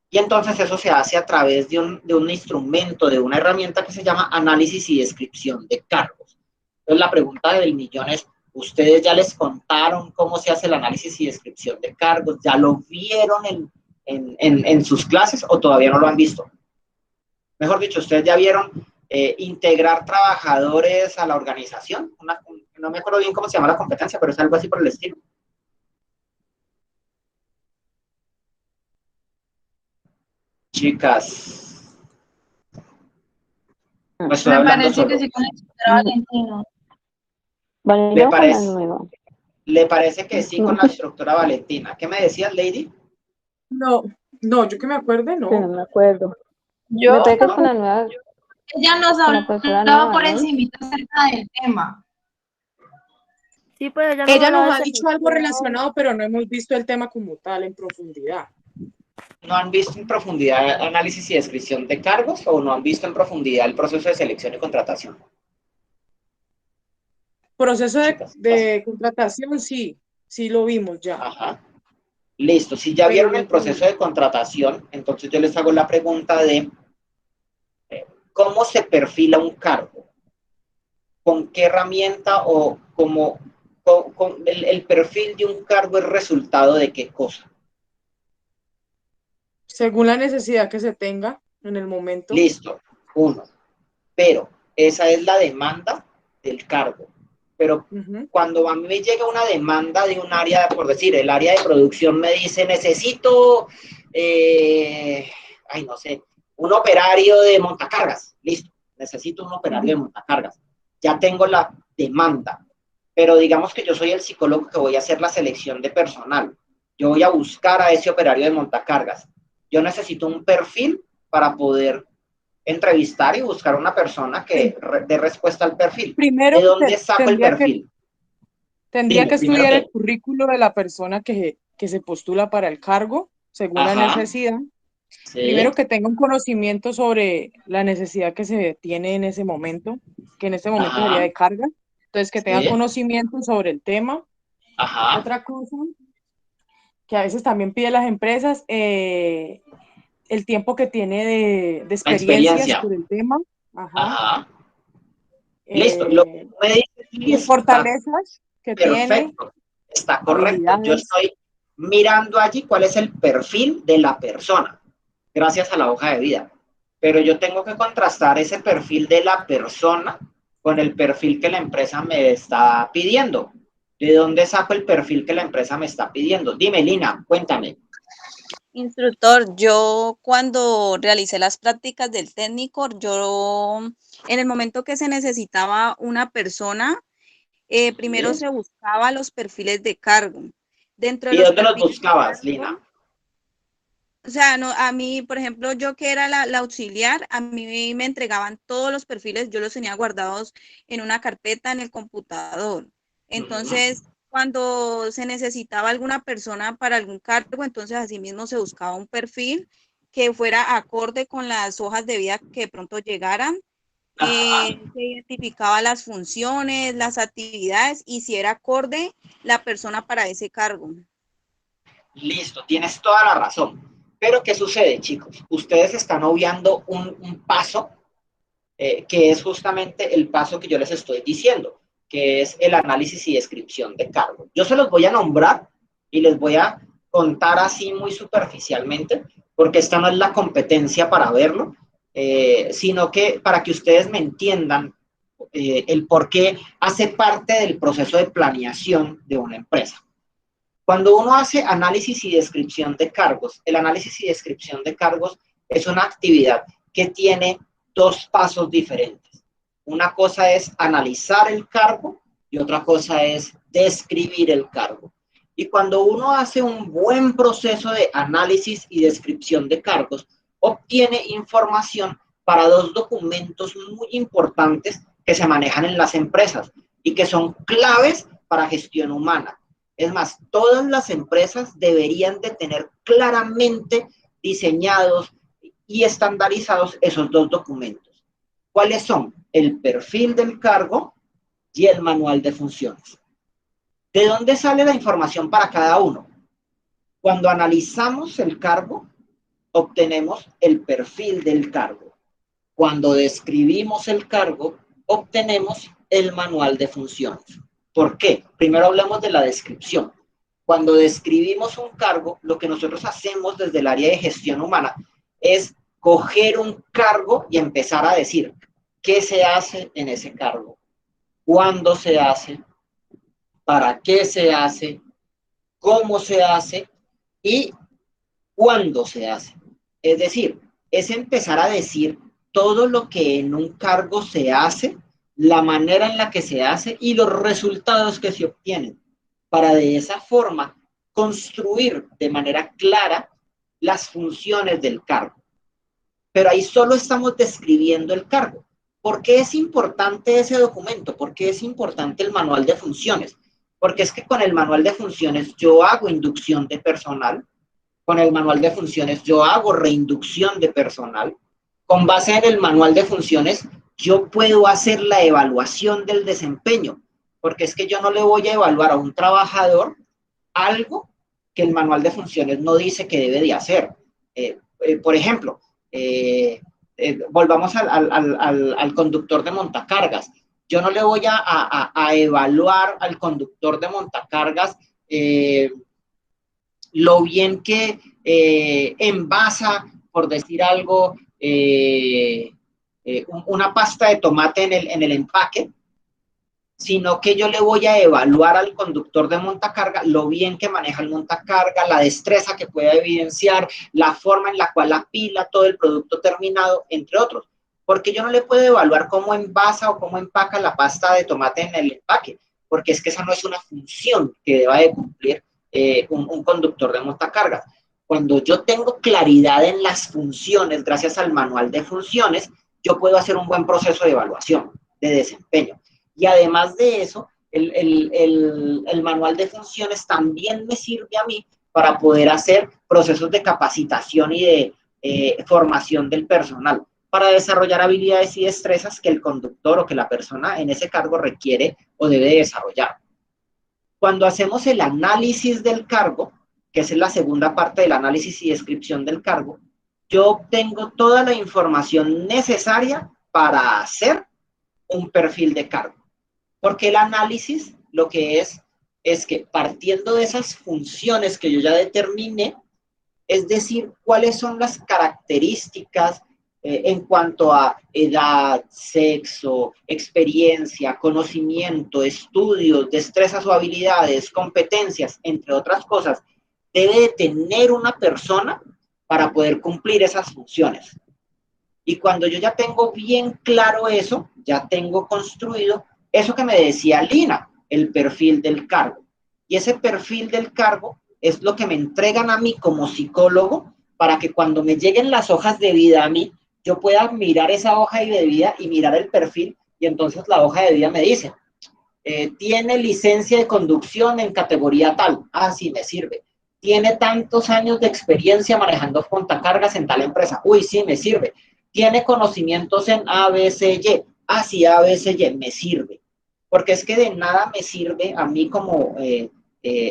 Y entonces eso se hace a través de un instrumento, de una herramienta que se llama análisis y descripción de cargos. Entonces la pregunta del millón es, ¿ustedes ya les contaron cómo se hace el análisis y descripción de cargos? ¿Ya lo vieron en sus clases o todavía no lo han visto? Mejor dicho, ¿ustedes ya vieron integrar trabajadores a la organización? No me acuerdo bien cómo se llama la competencia, pero es algo así por el estilo. Chicas. Pues Me parece que sí con la instructora Valentina. ¿Le parece que sí con la instructora Valentina? ¿Qué me decías, Lady? No, yo que me acuerde, no. No me acuerdo. Yo, Me parece que con la nueva, ella nos con la profesora hablaba nueva, por ¿no? encima acerca del tema. Sí, pero Ella nos hablaba ha de dicho algo relacionado, pero no hemos visto el tema como tal en profundidad. ¿No han visto en profundidad análisis y descripción de cargos o no han visto en profundidad el proceso de selección y contratación? Proceso de contratación, sí lo vimos ya. Ajá. Listo, si ya vieron el proceso de contratación, entonces yo les hago la pregunta de ¿cómo se perfila un cargo? con qué herramienta o como con el perfil de un cargo es resultado de qué cosa. Según la necesidad que se tenga en el momento. Listo, uno. Pero esa es la demanda del cargo. Pero cuando a mí me llega una demanda de un área, por decir, el área de producción me dice, necesito, no sé, un operario de montacargas. Listo, necesito un operario de montacargas. Ya tengo la demanda. Pero digamos que yo soy el psicólogo que voy a hacer la selección de personal. Yo voy a buscar a ese operario de montacargas. Yo necesito un perfil para poder entrevistar y buscar una persona que dé respuesta al perfil. Primero, ¿De dónde saco el perfil? Tendría que primero estudiar qué. el currículo de la persona que se postula para el cargo, según la necesidad. Sí. Primero que tenga un conocimiento sobre la necesidad que se tiene en ese momento, que en este momento sería de carga. Entonces, que tenga conocimiento sobre el tema. Otra cosa que a veces también piden las empresas, el tiempo que tiene de experiencias por el tema. Listo. Lo que me dices, fortalezas que tiene. Está correcto. Yo estoy mirando allí cuál es el perfil de la persona, gracias a la hoja de vida. Pero yo tengo que contrastar ese perfil de la persona con el perfil que la empresa me está pidiendo. ¿De dónde saco el perfil que la empresa me está pidiendo? Dime, Lina, cuéntame. Instructor, yo cuando realicé las prácticas del técnico, yo en el momento que se necesitaba una persona, primero se buscaba los perfiles de cargo. Dentro de ¿Y dónde los buscabas, Lina? O sea, no, a mí, por ejemplo, yo que era la auxiliar, a mí me entregaban todos los perfiles, yo los tenía guardados en una carpeta en el computador. Entonces, cuando se necesitaba alguna persona para algún cargo, entonces así mismo se buscaba un perfil que fuera acorde con las hojas de vida que de pronto llegaran. Se identificaba las funciones, las actividades y si era acorde la persona para ese cargo. Listo, tienes toda la razón. Pero ¿qué sucede, chicos? Ustedes están obviando un paso que es justamente el paso que yo les estoy diciendo, que es el análisis y descripción de cargo. Yo se los voy a nombrar y les voy a contar así muy superficialmente, porque esta no es la competencia para verlo, sino que para que ustedes me entiendan el por qué hace parte del proceso de planeación de una empresa. Cuando uno hace análisis y descripción de cargos, el análisis y descripción de cargos es una actividad que tiene dos pasos diferentes. Una cosa es analizar el cargo y otra cosa es describir el cargo. Y cuando uno hace un buen proceso de análisis y descripción de cargos, obtiene información para dos documentos muy importantes que se manejan en las empresas y que son claves para gestión humana. Es más, todas las empresas deberían de tener claramente diseñados y estandarizados esos dos documentos. ¿Cuáles son? El perfil del cargo y el manual de funciones. ¿De dónde sale la información para cada uno? Cuando analizamos el cargo, obtenemos el perfil del cargo. Cuando describimos el cargo, obtenemos el manual de funciones. ¿Por qué? Primero hablamos de la descripción. Cuando describimos un cargo, lo que nosotros hacemos desde el área de gestión humana es coger un cargo y empezar a decir qué se hace en ese cargo, cuándo se hace, para qué se hace, cómo se hace y cuándo se hace. Es decir, es empezar a decir todo lo que en un cargo se hace, la manera en la que se hace y los resultados que se obtienen, para de esa forma construir de manera clara las funciones del cargo. Pero ahí solo estamos describiendo el cargo. ¿Por qué es importante ese documento? ¿Por qué es importante el manual de funciones? Porque es que con el manual de funciones yo hago inducción de personal, con el manual de funciones yo hago reinducción de personal, con base en el manual de funciones yo puedo hacer la evaluación del desempeño, porque es que yo no le voy a evaluar a un trabajador algo que el manual de funciones no dice que debe de hacer. Por ejemplo, volvamos al conductor de montacargas. Yo no le voy a evaluar al conductor de montacargas lo bien que envasa, por decir algo, una pasta de tomate en el empaque, sino que yo le voy a evaluar al conductor de montacarga lo bien que maneja el montacarga, la destreza que puede evidenciar, la forma en la cual apila todo el producto terminado, entre otros. Porque yo no le puedo evaluar cómo envasa o cómo empaca la pasta de tomate en el empaque, porque es que esa no es una función que deba de cumplir un conductor de montacargas. Cuando yo tengo claridad en las funciones, gracias al manual de funciones, yo puedo hacer un buen proceso de evaluación, de desempeño. Y además de eso, el manual de funciones también me sirve a mí para poder hacer procesos de capacitación y de formación del personal, para desarrollar habilidades y destrezas que el conductor o que la persona en ese cargo requiere o debe desarrollar. Cuando hacemos el análisis del cargo, que es la segunda parte del análisis y descripción del cargo, yo obtengo toda la información necesaria para hacer un perfil de cargo. Porque el análisis lo que es que partiendo de esas funciones que yo ya determiné, es decir, cuáles son las características en cuanto a edad, sexo, experiencia, conocimiento, estudios, destrezas o habilidades, competencias, entre otras cosas, debe de tener una persona para poder cumplir esas funciones. Y cuando yo ya tengo bien claro eso, ya tengo construido eso que me decía Lina, el perfil del cargo. Y ese perfil del cargo es lo que me entregan a mí como psicólogo para que cuando me lleguen las hojas de vida a mí, yo pueda mirar esa hoja de vida y mirar el perfil, y entonces la hoja de vida me dice, tiene licencia de conducción en categoría tal, ah, sí, me sirve. Tiene tantos años de experiencia manejando montacargas en tal empresa, uy, sí, me sirve. Tiene conocimientos en ABCY, ah, sí, ABCY, me sirve. Porque es que de nada me sirve a mí como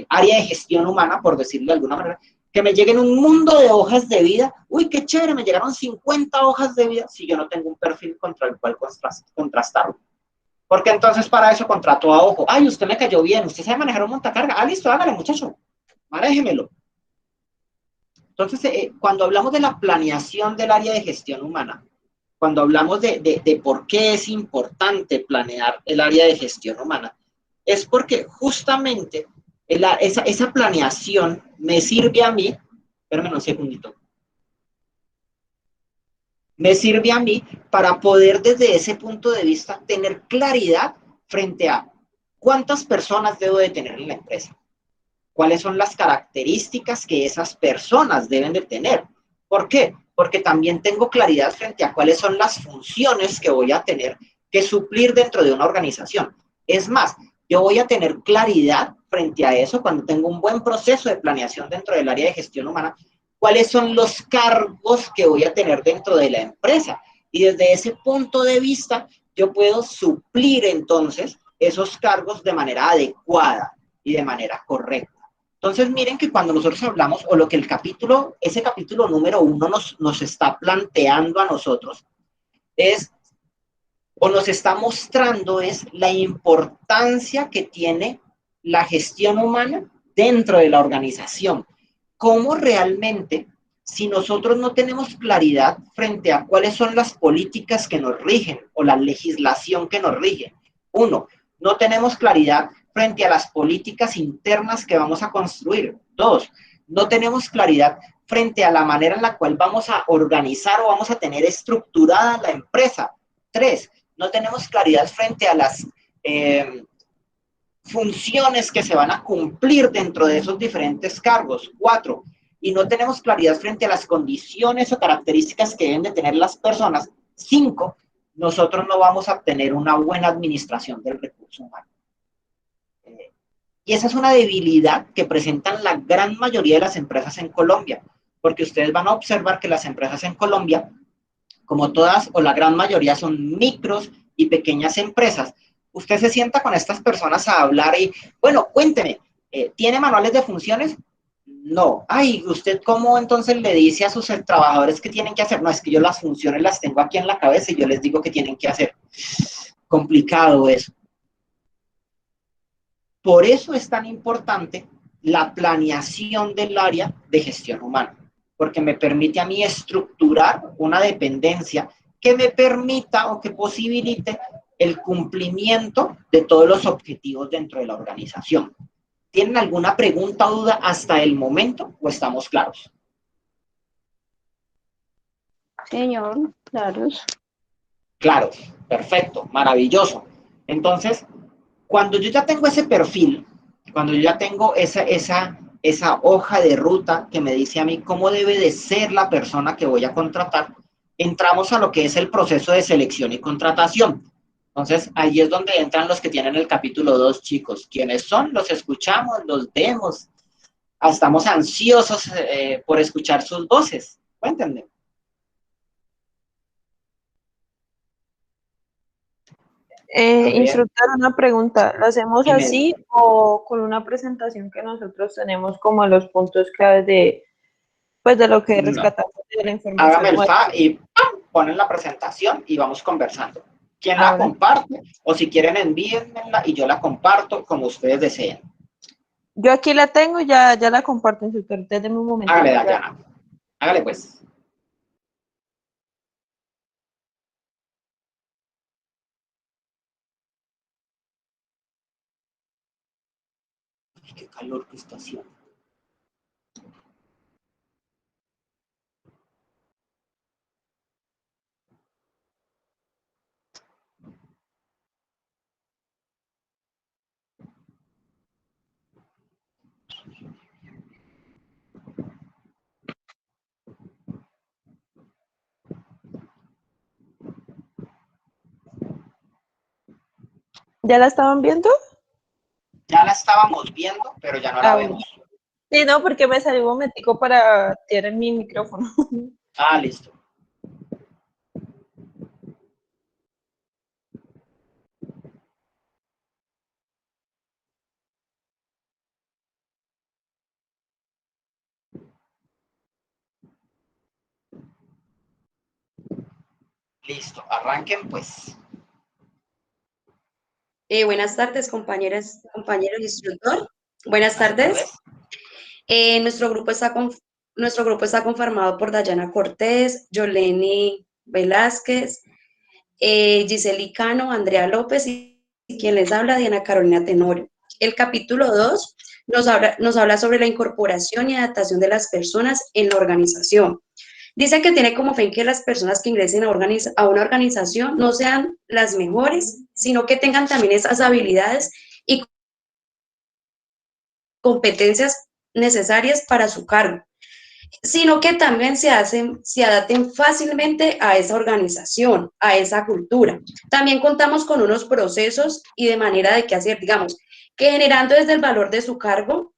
área de gestión humana, por decirlo de alguna manera, que me lleguen un mundo de hojas de vida. Uy, qué chévere, me llegaron 50 hojas de vida si yo no tengo un perfil contra el cual contrastarlo. Porque entonces para eso contrato a ojo. Ay, usted me cayó bien, usted sabe manejar un montacarga. Ah, listo, hágale, muchacho, manéjemelo. Entonces, cuando hablamos de la planeación del área de gestión humana, cuando hablamos de por qué es importante planear el área de gestión humana, es porque justamente esa planeación me sirve a mí, espérame un segundito, me sirve a mí para poder desde ese punto de vista tener claridad frente a cuántas personas debo de tener en la empresa, cuáles son las características que esas personas deben de tener. ¿Por qué? Porque también tengo claridad frente a cuáles son las funciones que voy a tener que suplir dentro de una organización. Es más, yo voy a tener claridad frente a eso cuando tengo un buen proceso de planeación dentro del área de gestión humana, cuáles son los cargos que voy a tener dentro de la empresa. Y desde ese punto de vista, yo puedo suplir entonces esos cargos de manera adecuada y de manera correcta. Entonces, miren que cuando nosotros hablamos, o lo que ese capítulo número 1 nos está planteando a nosotros, o nos está mostrando es la importancia que tiene la gestión humana dentro de la organización. Cómo realmente, si nosotros no tenemos claridad frente a cuáles son las políticas que nos rigen, o la legislación que nos rige. Uno, no tenemos claridad frente a las políticas internas que vamos a construir. Dos, no tenemos claridad frente a la manera en la cual vamos a organizar o vamos a tener estructurada la empresa. Tres, no tenemos claridad frente a las funciones que se van a cumplir dentro de esos diferentes cargos. Cuatro, y no tenemos claridad frente a las condiciones o características que deben de tener las personas. Cinco, nosotros no vamos a obtener una buena administración del recurso humano. Y esa es una debilidad que presentan la gran mayoría de las empresas en Colombia, porque ustedes van a observar que las empresas en Colombia, como todas o la gran mayoría, son micros y pequeñas empresas. Usted se sienta con estas personas a hablar y, bueno, cuénteme, ¿tiene manuales de funciones? No. Ay, ¿usted cómo entonces le dice a sus trabajadores qué tienen que hacer? No, es que yo las funciones las tengo aquí en la cabeza y yo les digo qué tienen que hacer. complicado eso. Por eso es tan importante la planeación del área de gestión humana, porque me permite a mí estructurar una dependencia que me permita o que posibilite el cumplimiento de todos los objetivos dentro de la organización. ¿Tienen alguna pregunta o duda hasta el momento o estamos claros? Señor, claro. Claro, perfecto, maravilloso. Entonces, cuando yo ya tengo ese perfil, cuando yo ya tengo esa hoja de ruta que me dice a mí cómo debe de ser la persona que voy a contratar, entramos a lo que es el proceso de selección y contratación. Entonces, ahí es donde entran los que tienen el capítulo 2, chicos. ¿Quiénes son? Los escuchamos, los vemos. Estamos ansiosos por escuchar sus voces. Cuéntenme. Instructor, una pregunta. ¿Lo hacemos Dime. así o con una presentación que nosotros tenemos como los puntos claves de, pues, de lo que No. rescatamos de la información? Hágame el fa y ¡pam! Ponen la presentación y vamos conversando. ¿Quién la Ahora. comparte? O si quieren envíenmela y yo la comparto como ustedes deseen. Yo aquí la tengo, ya la comparto, instructor. Déjeme un momento. Hágale, Dayana. Hágale pues. Ay, qué calor que está haciendo. ¿Ya la estaban viendo? Ya la estábamos viendo, pero ya no la Bueno. vemos. Sí, no, porque me salió un momentico para tirar mi micrófono. Listo. Listo, arranquen pues. Buenas tardes, compañeras, compañeros instructor. Buenas tardes. Nuestro grupo está conformado por Dayana Cortés, Yoleni Velázquez, Giseli Cano, Andrea López y quien les habla, Diana Carolina Tenorio. El capítulo 2 nos habla sobre la incorporación y adaptación de las personas en la organización. Dice que tiene como fin que las personas que ingresen a una organización no sean las mejores, sino que tengan también esas habilidades y competencias necesarias para su cargo, sino que también se adapten fácilmente a esa organización, a esa cultura. También contamos con unos procesos y de manera de qué hacer, digamos, que generando desde el valor de su cargo,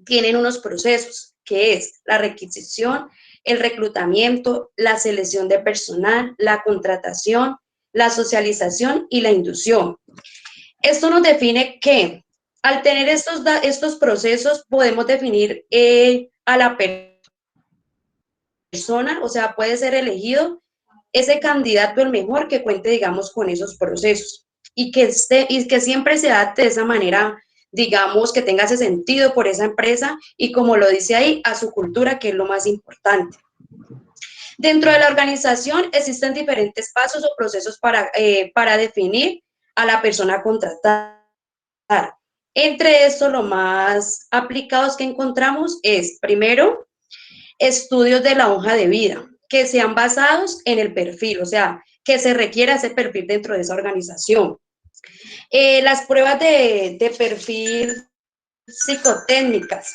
tienen unos procesos, que es la requisición, el reclutamiento, la selección de personal, la contratación, la socialización y la inducción. Esto nos define que al tener estos procesos podemos definir a la persona, o sea, puede ser elegido ese candidato el mejor que cuente, digamos, con esos procesos y que siempre se adapte de esa manera, digamos, que tenga ese sentido por esa empresa y como lo dice ahí, a su cultura, que es lo más importante. Dentro de la organización existen diferentes pasos o procesos para definir a la persona contratada. Entre estos, lo más aplicados que encontramos es, primero, estudios de la hoja de vida, que sean basados en el perfil, o sea, que se requiera ese perfil dentro de esa organización. Las pruebas de perfil psicotécnicas.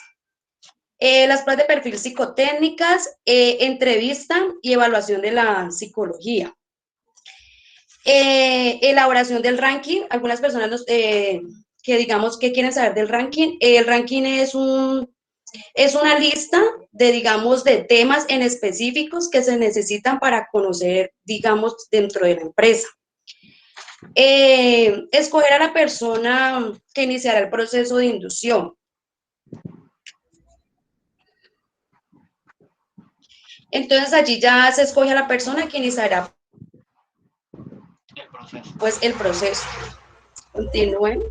Las pruebas de perfil psicotécnicas, entrevista y evaluación de la psicología. Elaboración del ranking. Algunas personas que digamos que quieren saber del ranking. El ranking es una lista de, digamos, de temas en específicos que se necesitan para conocer, digamos, dentro de la empresa. Escoger a la persona que iniciará el proceso de inducción. Entonces allí ya se escoge a la persona que iniciará proceso. Pues el proceso. Continúen.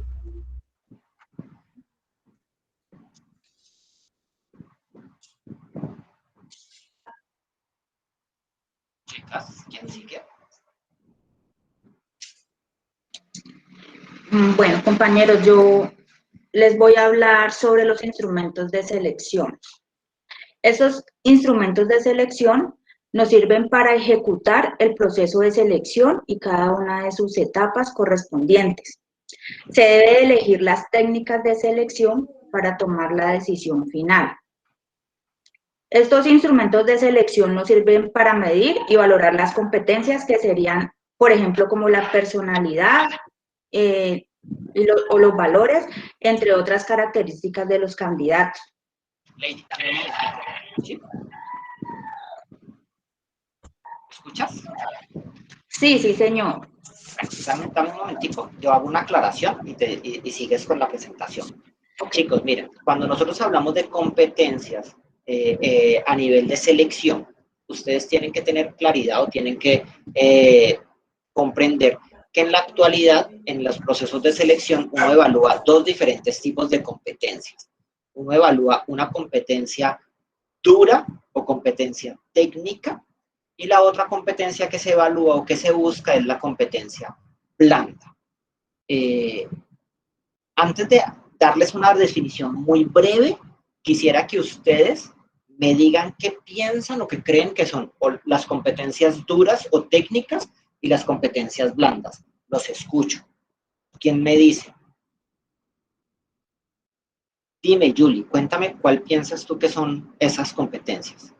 Chicas, ¿quién sigue? Bueno, compañeros, yo les voy a hablar sobre los instrumentos de selección. Esos instrumentos de selección nos sirven para ejecutar el proceso de selección y cada una de sus etapas correspondientes. Se debe elegir las técnicas de selección para tomar la decisión final. Estos instrumentos de selección nos sirven para medir y valorar las competencias que serían, por ejemplo, como la personalidad o los valores, entre otras características de los candidatos. Lady, dame un momentico. ¿Sí? ¿Escuchas? Sí, sí, señor. Dame un momentico, yo hago una aclaración y sigues con la presentación. Chicos, miren, cuando nosotros hablamos de competencias a nivel de selección, ustedes tienen que tener claridad o tienen que comprender que en la actualidad, en los procesos de selección, uno evalúa dos diferentes tipos de competencias. Uno evalúa una competencia dura o competencia técnica, y la otra competencia que se evalúa o que se busca es la competencia blanda. Antes de darles una definición muy breve, quisiera que ustedes me digan qué piensan o qué creen que son las competencias duras o técnicas y las competencias blandas. Los escucho. ¿Quién me dice? Dime, Julie, cuéntame cuál piensas tú que son esas competencias.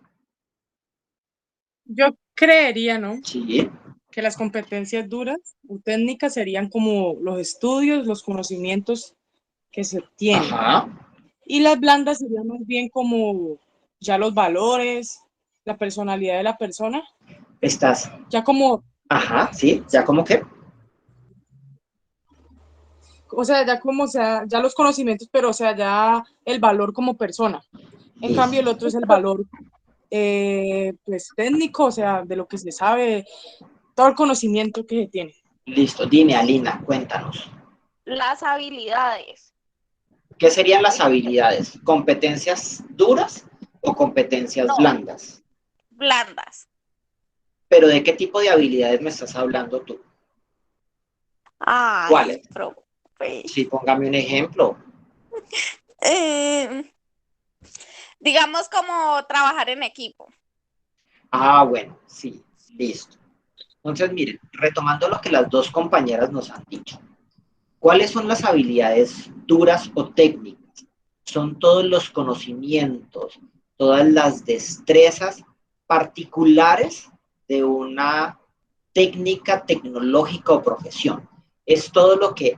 Yo creería, ¿no? Sí. Que las competencias duras o técnicas serían como los estudios, los conocimientos que se tienen. Ajá. Y las blandas serían más bien como ya los valores, la personalidad de la persona. Estás. Ya como... Ajá, sí, ya como que. O sea, ya los conocimientos, pero o sea, ya el valor como persona. En cambio, el otro es el valor pues técnico, o sea, de lo que se sabe, todo el conocimiento que se tiene. Listo, dime, Alina, cuéntanos. Las habilidades. ¿Qué serían las habilidades? ¿Competencias duras o competencias blandas? Blandas. ¿Pero de qué tipo de habilidades me estás hablando tú? ¿Cuáles? Sí, póngame un ejemplo. Digamos como trabajar en equipo. Ah, bueno, sí, listo. Entonces, miren, retomando lo que las dos compañeras nos han dicho. ¿Cuáles son las habilidades duras o técnicas? Son todos los conocimientos, todas las destrezas particulares de una técnica tecnológica o profesión. Es todo lo que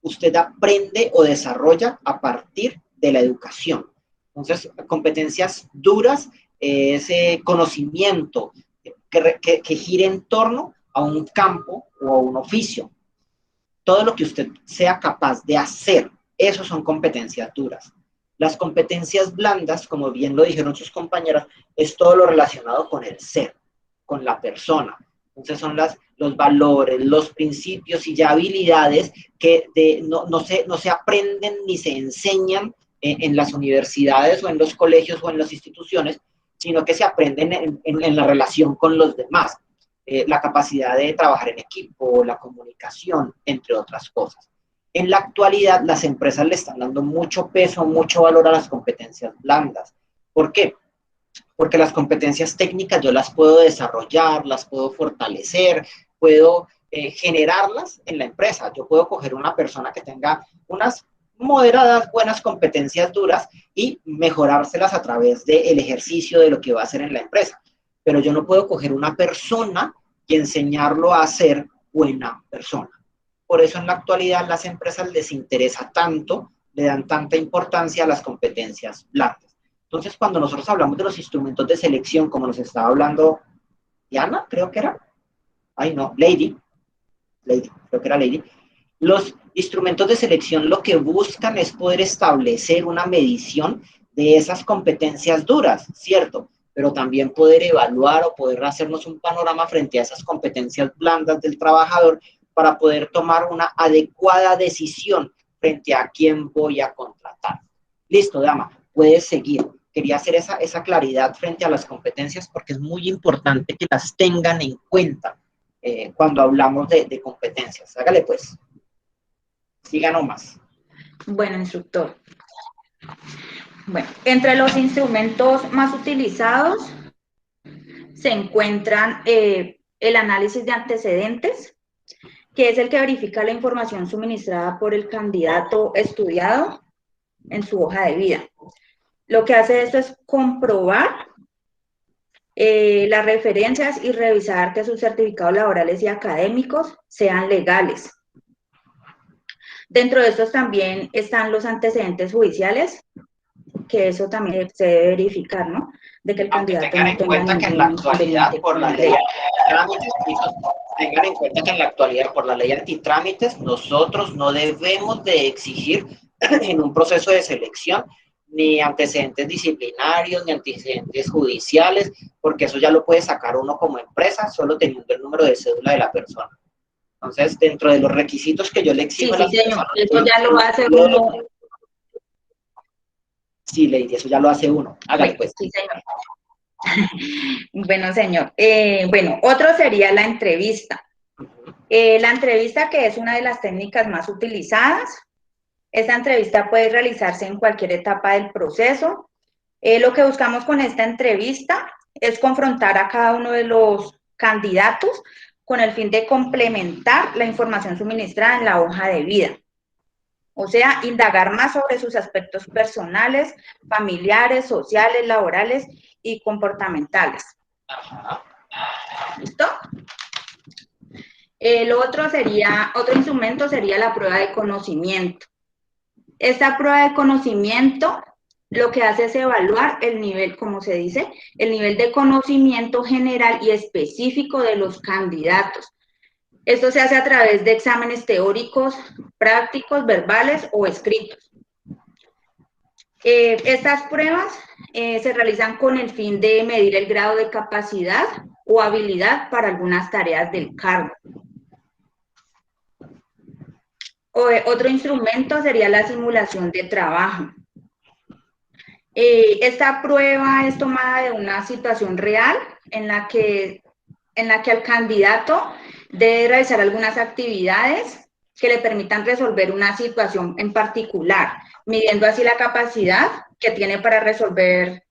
usted aprende o desarrolla a partir de la educación. Entonces, competencias duras es conocimiento que gire en torno a un campo o a un oficio. Todo lo que usted sea capaz de hacer, eso son competencias duras. Las competencias blandas, como bien lo dijeron sus compañeras, es todo lo relacionado con el ser, con la persona. Entonces son los valores, los principios y ya habilidades que no se aprenden ni se enseñan en las universidades o en los colegios o en las instituciones, sino que se aprenden en la relación con los demás. La capacidad de trabajar en equipo, la comunicación, entre otras cosas. En la actualidad, las empresas le están dando mucho peso, mucho valor a las competencias blandas. ¿Por qué? Porque las competencias técnicas yo las puedo desarrollar, las puedo fortalecer, puedo generarlas en la empresa. Yo puedo coger una persona que tenga unas moderadas, buenas competencias duras y mejorárselas a través del ejercicio de lo que va a hacer en la empresa. Pero yo no puedo coger una persona y enseñarlo a ser buena persona. Por eso en la actualidad las empresas les interesa tanto, le dan tanta importancia a las competencias blandas. Entonces, cuando nosotros hablamos de los instrumentos de selección, como nos estaba hablando Diana, creo que era, Lady, creo que era Lady, los instrumentos de selección lo que buscan es poder establecer una medición de esas competencias duras, ¿cierto? pero también poder evaluar o poder hacernos un panorama frente a esas competencias blandas del trabajador para poder tomar una adecuada decisión frente a quién voy a contratar. Listo, dama, puedes seguir. Quería hacer esa claridad frente a las competencias porque es muy importante que las tengan en cuenta cuando hablamos de competencias. Hágale pues. Siga nomás. Bueno, instructor. Bueno, entre los instrumentos más utilizados se encuentran el análisis de antecedentes, que es el que verifica la información suministrada por el candidato estudiado en su hoja de vida. Lo que hace esto es comprobar las referencias y revisar que sus certificados laborales y académicos sean legales. Dentro de estos también están los antecedentes judiciales, que eso también se debe verificar, ¿no? De que el candidato tengan en cuenta que en la actualidad, por la ley tengan en cuenta que en la actualidad, por la ley antitrámites, nosotros no debemos de exigir en un proceso de selección ni antecedentes disciplinarios, ni antecedentes judiciales, porque eso ya lo puede sacar uno como empresa, solo teniendo el número de cédula de la persona. Entonces, dentro de los requisitos que yo le exijo a las personas... Sí, señor, eso ya lo hace uno. Sí, Lady, eso ya lo hace uno. Hágale, pues. Sí, señor. Bueno, señor. Bueno, otro sería la entrevista. La entrevista, que es una de las técnicas más utilizadas. Esta entrevista puede realizarse en cualquier etapa del proceso. Lo que buscamos con esta entrevista es confrontar a cada uno de los candidatos con el fin de complementar la información suministrada en la hoja de vida. O sea, indagar más sobre sus aspectos personales, familiares, sociales, laborales y comportamentales. ¿Listo? Otro instrumento sería la prueba de conocimiento. Esta prueba de conocimiento lo que hace es evaluar el nivel, como se dice, el nivel de conocimiento general y específico de los candidatos. Esto se hace a través de exámenes teóricos, prácticos, verbales o escritos. Estas pruebas se realizan con el fin de medir el grado de capacidad o habilidad para algunas tareas del cargo. Otro instrumento sería la simulación de trabajo. Esta prueba es tomada de una situación real en la que el candidato debe realizar algunas actividades que le permitan resolver una situación en particular, midiendo así la capacidad que tiene para resolverlo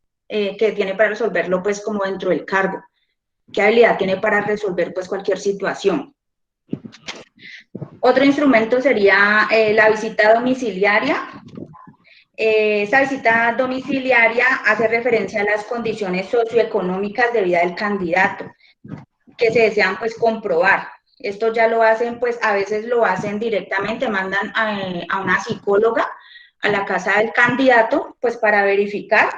pues como dentro del cargo, qué habilidad tiene para resolver pues cualquier situación. Otro instrumento sería la visita domiciliaria. Esta visita domiciliaria hace referencia a las condiciones socioeconómicas de vida del candidato que se desean pues comprobar. Esto ya lo hacen, pues a veces lo hacen directamente, mandan a una psicóloga a la casa del candidato pues para verificar,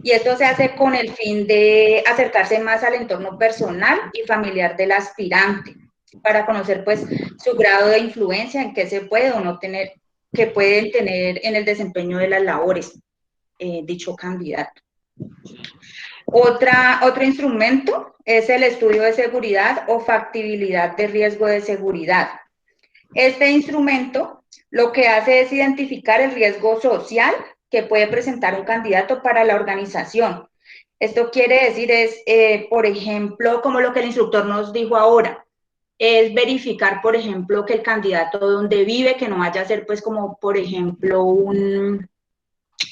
y esto se hace con el fin de acercarse más al entorno personal y familiar del aspirante, para conocer pues su grado de influencia, en qué se puede o no tener, que pueden tener en el desempeño de las labores dicho candidato. Otro instrumento es el estudio de seguridad o factibilidad de riesgo de seguridad. Este instrumento lo que hace es identificar el riesgo social que puede presentar un candidato para la organización. Esto quiere decir por ejemplo, como lo que el instructor nos dijo ahora, es verificar, por ejemplo, que el candidato donde vive, que no vaya a ser, pues, como, por ejemplo,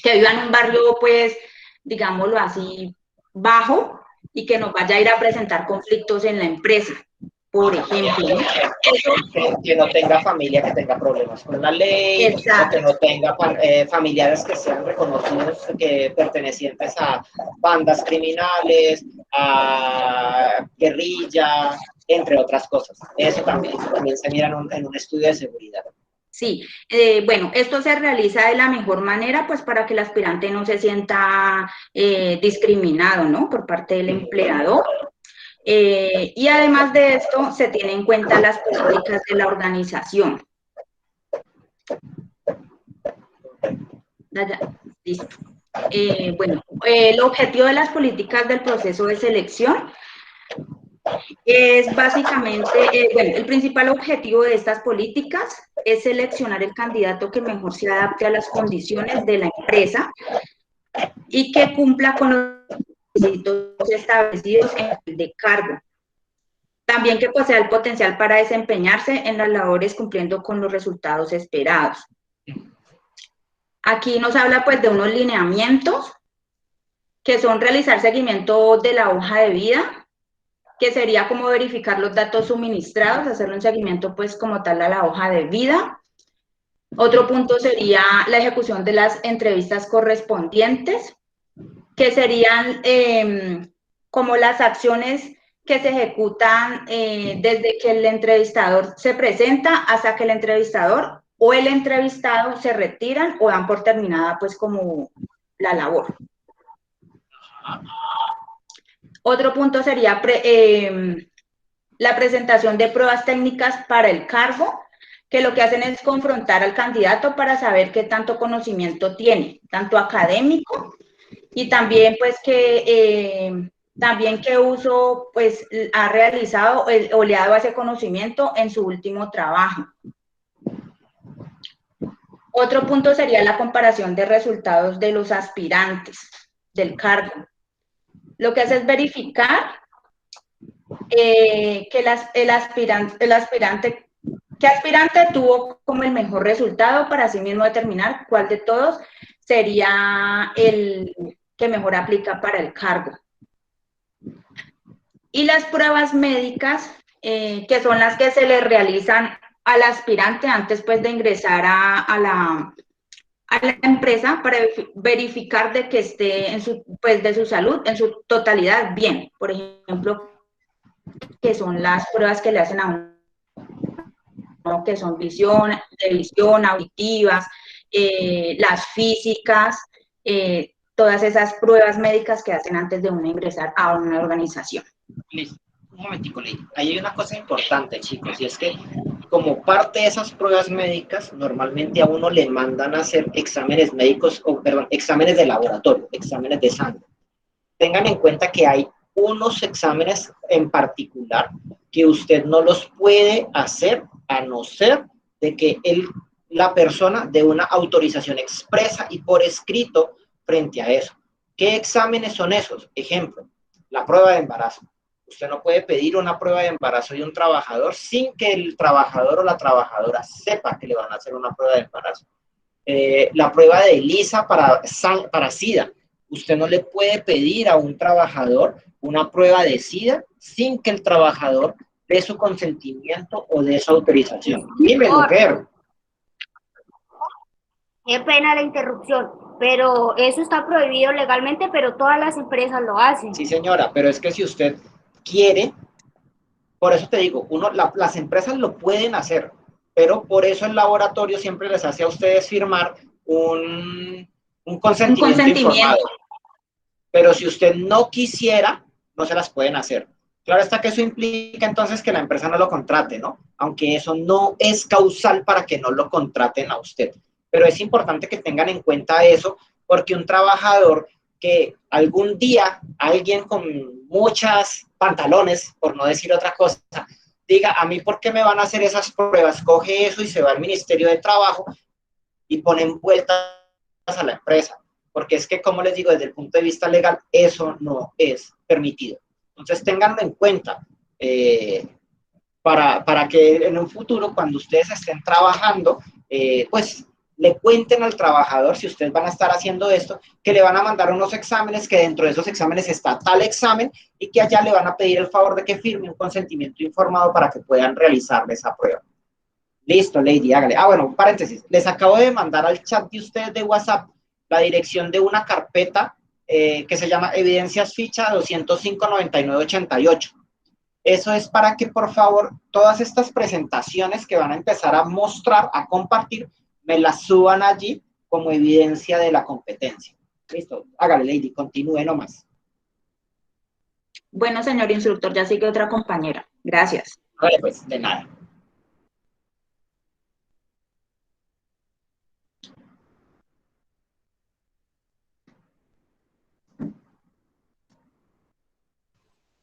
que viva en un barrio, pues, digámoslo así, bajo, y que nos vaya a ir a presentar conflictos en la empresa, por ejemplo, ¿no? Que no tenga familia que tenga problemas con la ley, exacto, o que no tenga familiares que sean reconocidos que pertenecientes a bandas criminales, a guerrilla, entre otras cosas. Eso también se mira en un estudio de seguridad. Sí, bueno, esto se realiza de la mejor manera, pues para que el aspirante no se sienta discriminado, ¿no? Por parte del empleador. Y además de esto, se tienen en cuenta las políticas de la organización. Ya, listo. Bueno, el objetivo de las políticas del proceso de selección es básicamente, bueno, el principal objetivo de estas políticas es seleccionar el candidato que mejor se adapte a las condiciones de la empresa y que cumpla con los requisitos establecidos en el de cargo. También que posea el potencial para desempeñarse en las labores cumpliendo con los resultados esperados. Aquí nos habla pues de unos lineamientos que son realizar seguimiento de la hoja de vida, que sería como verificar los datos suministrados, hacerle un seguimiento pues como tal a la hoja de vida. Otro punto sería la ejecución de las entrevistas correspondientes, que serían como las acciones que se ejecutan desde que el entrevistador se presenta hasta que el entrevistador o el entrevistado se retiran o dan por terminada pues como la labor. Otro punto sería la presentación de pruebas técnicas para el cargo, que lo que hacen es confrontar al candidato para saber qué tanto conocimiento tiene, tanto académico y también pues también qué uso pues ha realizado o le ha dado ese conocimiento en su último trabajo. Otro punto sería la comparación de resultados de los aspirantes del cargo. Lo que hace es verificar que el aspirante, qué aspirante tuvo como el mejor resultado para así mismo determinar cuál de todos sería el que mejor aplica para el cargo. Y las pruebas médicas, que son las que se le realizan al aspirante antes pues de ingresar a la empresa para verificar de que esté de su salud en su totalidad bien. Por ejemplo, que son las pruebas que le hacen a uno, que son de visión, auditivas, las físicas, todas esas pruebas médicas que hacen antes de uno ingresar a una organización. Listo. Un momentico, Lady. Ahí hay una cosa importante, chicos, y es que como parte de esas pruebas médicas, normalmente a uno le mandan a hacer exámenes médicos, o perdón, exámenes de laboratorio, exámenes de sangre. Tengan en cuenta que hay unos exámenes en particular que usted no los puede hacer a no ser de que la persona dé una autorización expresa y por escrito frente a eso. ¿Qué exámenes son esos? Ejemplo, la prueba de embarazo. Usted no puede pedir una prueba de embarazo de un trabajador sin que el trabajador o la trabajadora sepa que le van a hacer una prueba de embarazo. La prueba de ELISA para SIDA. Usted no le puede pedir a un trabajador una prueba de SIDA sin que el trabajador dé su consentimiento o dé su autorización. Dime, mujer. Qué pena la interrupción, pero eso está prohibido legalmente, pero todas las empresas lo hacen. Sí, señora, pero es que si usted quiere, por eso te digo, las empresas lo pueden hacer, pero por eso el laboratorio siempre les hace a ustedes firmar un consentimiento informado. Pero si usted no quisiera, no se las pueden hacer. Claro está que eso implica entonces que la empresa no lo contrate, ¿no? Aunque eso no es causal para que no lo contraten a usted. Pero es importante que tengan en cuenta eso, porque un trabajador que algún día alguien con muchas pantalones, por no decir otra cosa, diga, a mí, ¿por qué me van a hacer esas pruebas? Coge eso y se va al Ministerio de Trabajo y ponen vueltas a la empresa. Porque es que, como les digo, desde el punto de vista legal, eso no es permitido. Entonces, ténganlo en cuenta para que en un futuro, cuando ustedes estén trabajando, pues le cuenten al trabajador, si ustedes van a estar haciendo esto, que le van a mandar unos exámenes, que dentro de esos exámenes está tal examen y que allá le van a pedir el favor de que firme un consentimiento informado para que puedan realizarle esa prueba. Listo, Lady, hágale. Ah, bueno, paréntesis. Les acabo de mandar al chat de ustedes de WhatsApp la dirección de una carpeta que se llama Evidencias Ficha 205-9988. Eso es para que, por favor, todas estas presentaciones que van a empezar a mostrar, a compartir, me las suban allí como evidencia de la competencia. Listo, hágale, Lady, continúe nomás. Bueno, señor instructor, ya sigue otra compañera. Gracias. Vale, pues, de nada.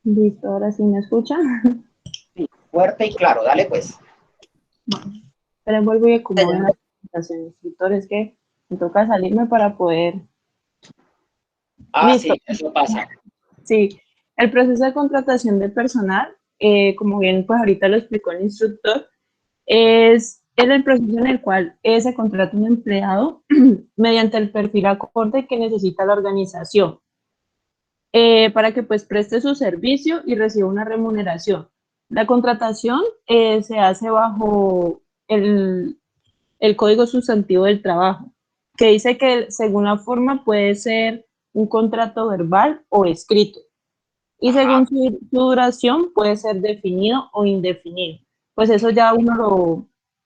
Listo, ahora sí me escuchan. Sí, fuerte y claro, dale pues. Bueno, pero vuelvo y acomodo en la presentación, instructor, es que me toca salirme para poder. Ah, Listo. sí, eso pasa. Sí, el proceso de contratación de personal, como bien pues ahorita lo explicó el instructor, es el proceso en el cual se contrata un empleado mediante el perfil acorde que necesita la organización para que pues preste su servicio y reciba una remuneración. La contratación se hace bajo el Código Sustantivo del Trabajo, que dice que según la forma puede ser un contrato verbal o escrito y según su duración puede ser definido o indefinido. Pues eso ya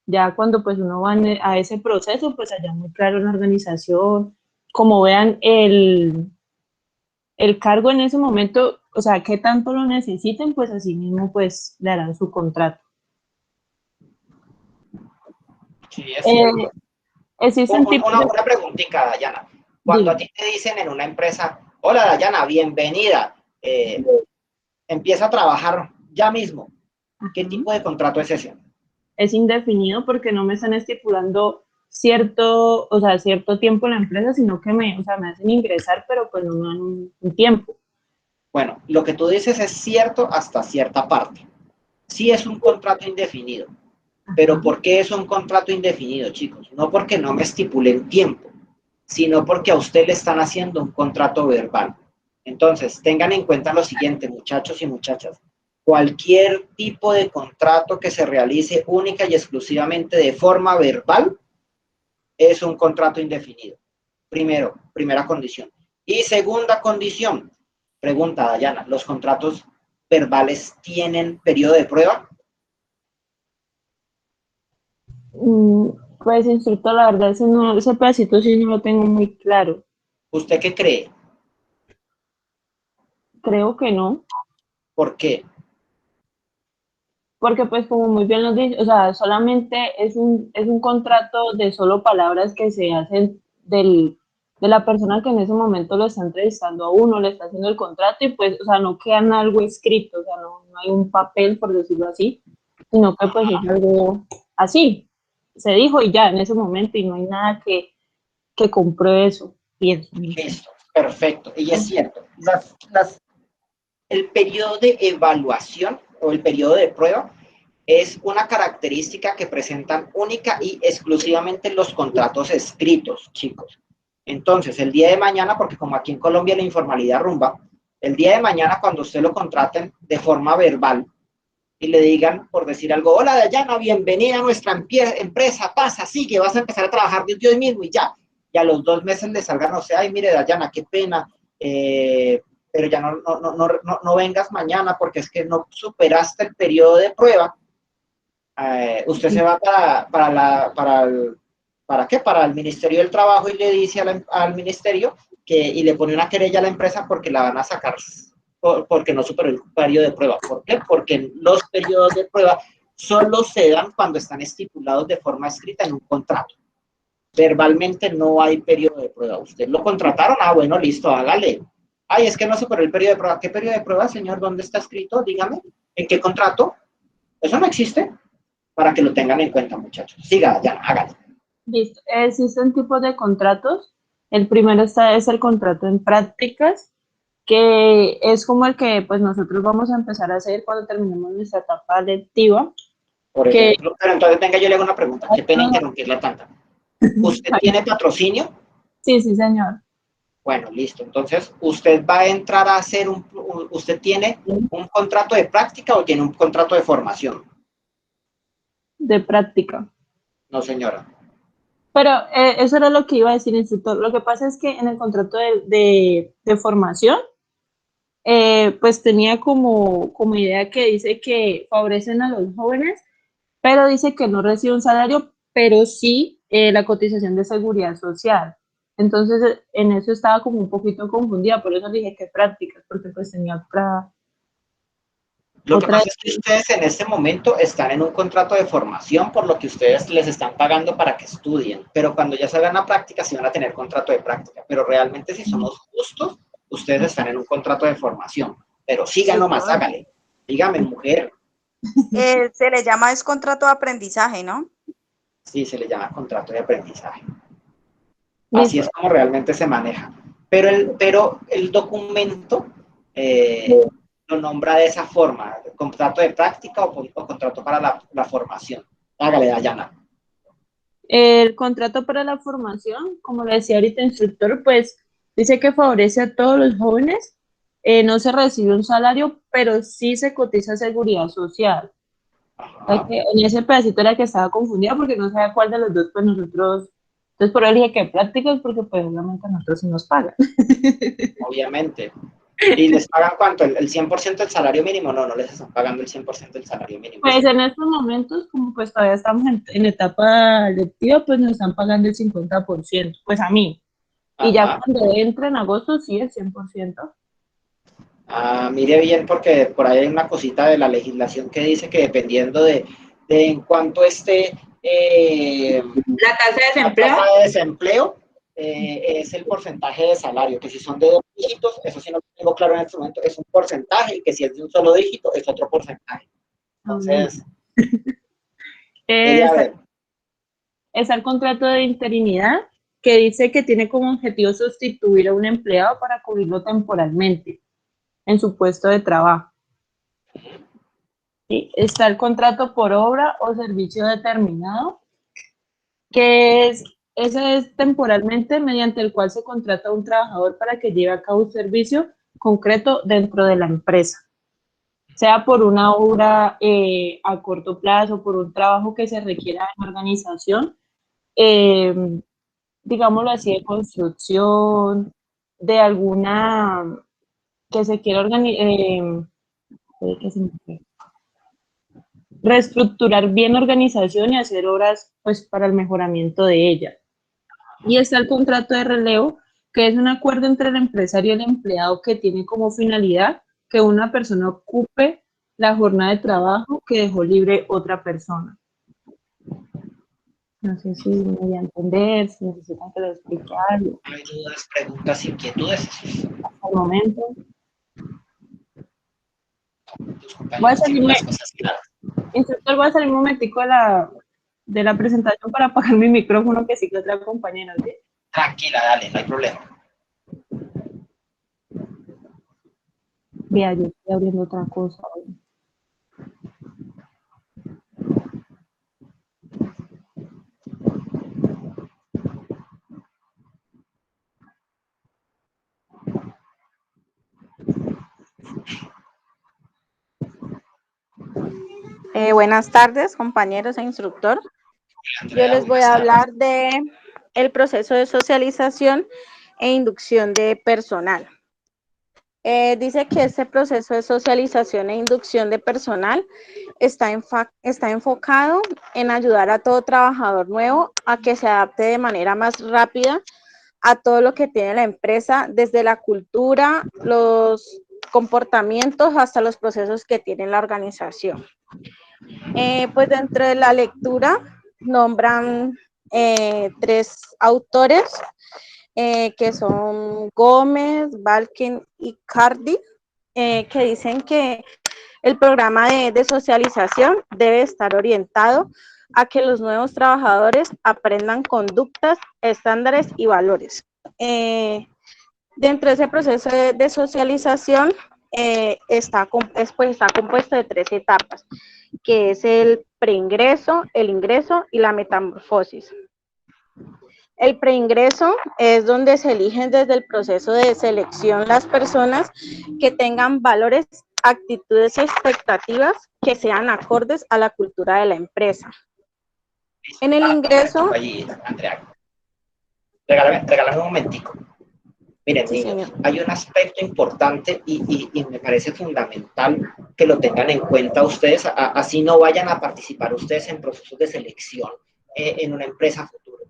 ya cuando pues uno va a ese proceso, pues allá muy claro en la organización, como vean el cargo en ese momento, o sea, qué tanto lo necesiten, pues así mismo pues le harán su contrato. Sí, es cierto. Existen tipos de... Una preguntita, Dayana. Cuando a Dime. ti te dicen en una empresa, hola Dayana, bienvenida, empieza a trabajar ya mismo, ¿qué tipo de contrato es ese? Es indefinido porque no me están estipulando cierto, o sea, cierto tiempo en la empresa, sino que me hacen ingresar, pero pues no me dan un tiempo. Bueno, lo que tú dices es cierto hasta cierta parte. Sí es un contrato indefinido, pero ¿por qué es un contrato indefinido, chicos? No porque no me estipulen tiempo, sino porque a usted le están haciendo un contrato verbal. Entonces, tengan en cuenta lo siguiente, muchachos y muchachas. Cualquier tipo de contrato que se realice única y exclusivamente de forma verbal es un contrato indefinido. Primera condición. Y segunda condición, pregunta Dayana, ¿los contratos verbales tienen periodo de prueba? Pues, instructor, la verdad, ese pedacito sí no lo tengo muy claro. ¿Usted qué cree? Creo que no, ¿Por qué? porque pues como muy bien lo dice, o sea, solamente es un contrato de solo palabras que se hacen de la persona que en ese momento lo está entrevistando a uno, le está haciendo el contrato y pues, o sea, no queda en algo escrito, o sea, no hay un papel, por decirlo así, sino que pues es algo así, se dijo y ya en ese momento y no hay nada que compruebe eso, pienso. Listo, perfecto. Y es cierto, el periodo de evaluación o el periodo de prueba es una característica que presentan única y exclusivamente los contratos escritos, chicos. Entonces, el día de mañana, porque como aquí en Colombia la informalidad rumba, el día de mañana cuando usted lo contraten de forma verbal y le digan, por decir algo, hola Dayana, bienvenida a nuestra empresa, pasa, sigue, vas a empezar a trabajar desde hoy mismo y ya. Y a los 2 meses le salgan, no sé, ay, mire Dayana, qué pena, pero ya no vengas mañana porque es que no superaste el periodo de prueba. Usted se va para el Ministerio del Trabajo y le dice al ministerio y le pone una querella a la empresa porque la van a sacar porque no superó el periodo de prueba. ¿Por qué? Porque los periodos de prueba solo se dan cuando están estipulados de forma escrita en un contrato. Verbalmente no hay periodo de prueba. ¿Usted lo contrataron? Ah, bueno, listo, hágale. Ay, es que no superó el periodo de prueba. ¿Qué periodo de prueba, señor? ¿Dónde está escrito? Dígame. ¿En qué contrato? Eso no existe. Para que lo tengan en cuenta, muchachos. Siga, ya, hágalo. Listo. Existen tipos de contratos. El primero es el contrato en prácticas, que es como el que pues nosotros vamos a empezar a hacer cuando terminemos nuestra etapa lectiva. Por ejemplo, pero entonces venga, yo le hago una pregunta. Qué pena interrumpirla tanta. ¿Usted tiene patrocinio? Sí, sí, señor. Bueno, listo. Entonces, ¿usted va a entrar a hacer usted tiene un contrato de práctica o tiene un contrato de formación? De práctica. No, señora. Pero eso era lo que iba a decir, instructor. Lo que pasa es que en el contrato de formación, pues tenía como idea que dice que favorecen a los jóvenes, pero dice que no recibe un salario, pero sí la cotización de seguridad social. Entonces, en eso estaba como un poquito confundida, por eso dije que prácticas, porque pues tenía otra... Lo que pasa es que ustedes en este momento están en un contrato de formación, por lo que ustedes les están pagando para que estudien, pero cuando ya salgan a práctica, sí van a tener contrato de práctica, pero realmente si somos justos, ustedes están en un contrato de formación. pero siga Sí, nomás, claro. hágale. Dígame, mujer. Se le llama es contrato de aprendizaje, ¿no? Sí, se le llama contrato de aprendizaje. Así Listo. es como realmente se maneja. Pero el documento lo nombra de esa forma, contrato de práctica o contrato para la formación. Hágale, Dayana. El contrato para la formación, como le decía ahorita, instructor, pues dice que favorece a todos los jóvenes. No se recibe un salario, pero sí se cotiza seguridad social. O sea, Ajá. que en ese pedacito era que estaba confundida porque no sabía cuál de los dos, pues nosotros. Entonces, por eso dije que prácticas, porque pues obviamente a nosotros sí nos pagan. Obviamente. ¿Y les pagan cuánto? ¿El 100% del salario mínimo? No, no les están pagando el 100% del salario mínimo. Pues en estos momentos, como pues todavía estamos en etapa lectiva, pues nos están pagando el 50%, pues a mí. Y ya Ajá. cuando entre en agosto, sí, el 100%. Ah, mire bien, porque por ahí hay una cosita de la legislación que dice que dependiendo de en cuánto esté La tasa de la desempleo. tasa de desempleo, es el porcentaje de salario, que si son de 2 dígitos, eso sí no lo tengo claro en este momento, es un porcentaje, y que si es de un solo dígito, es otro porcentaje. Entonces, Está, ver, está el contrato de interinidad que dice que tiene como objetivo sustituir a un empleado para cubrirlo temporalmente en su puesto de trabajo. ¿Sí? Está el contrato por obra o servicio determinado, que ese es temporalmente mediante el cual se contrata a un trabajador para que lleve a cabo un servicio concreto dentro de la empresa, sea por una obra a corto plazo, por un trabajo que se requiera en la organización, eh, digámoslo así, de construcción, de alguna que se quiera reestructurar bien la organización y hacer obras pues para el mejoramiento de ella. Y está el contrato de relevo, que es un acuerdo entre el empresario y el empleado que tiene como finalidad que una persona ocupe la jornada de trabajo que dejó libre otra persona. No sé si me voy a entender, si necesitan que lo explique algo. hay dudas, preguntas, inquietudes. Hasta el momento. Tus compañeros tienen las cosas claras. Instructor, voy a salir un momentico de la presentación para apagar mi micrófono que sí que otra compañera, ¿sí? Tranquila, dale, no hay problema. Vea, yo estoy abriendo otra cosa. Buenas tardes, compañeros e instructor. Yo les voy a hablar de el proceso de socialización e inducción de personal. Dice que este proceso de socialización e inducción de personal está enfocado en ayudar a todo trabajador nuevo a que se adapte de manera más rápida a todo lo que tiene la empresa, desde la cultura, los comportamientos hasta los procesos que tiene la organización. Pues dentro de la lectura nombran 3 autores que son Gómez, Balkin y Cardi, que dicen que el programa de socialización debe estar orientado a que los nuevos trabajadores aprendan conductas, estándares y valores. Dentro de ese proceso de socialización está compuesto de 3 etapas, que es el preingreso, el ingreso y la metamorfosis. El preingreso es donde se eligen desde el proceso de selección las personas que tengan valores, actitudes y expectativas que sean acordes a la cultura de la empresa. En el ingreso... Andrea, regálame un momentico. Miren, Sí, niños, señor. hay un aspecto importante y me parece fundamental que lo tengan en cuenta ustedes, así no vayan a participar ustedes en procesos de selección en una empresa futura.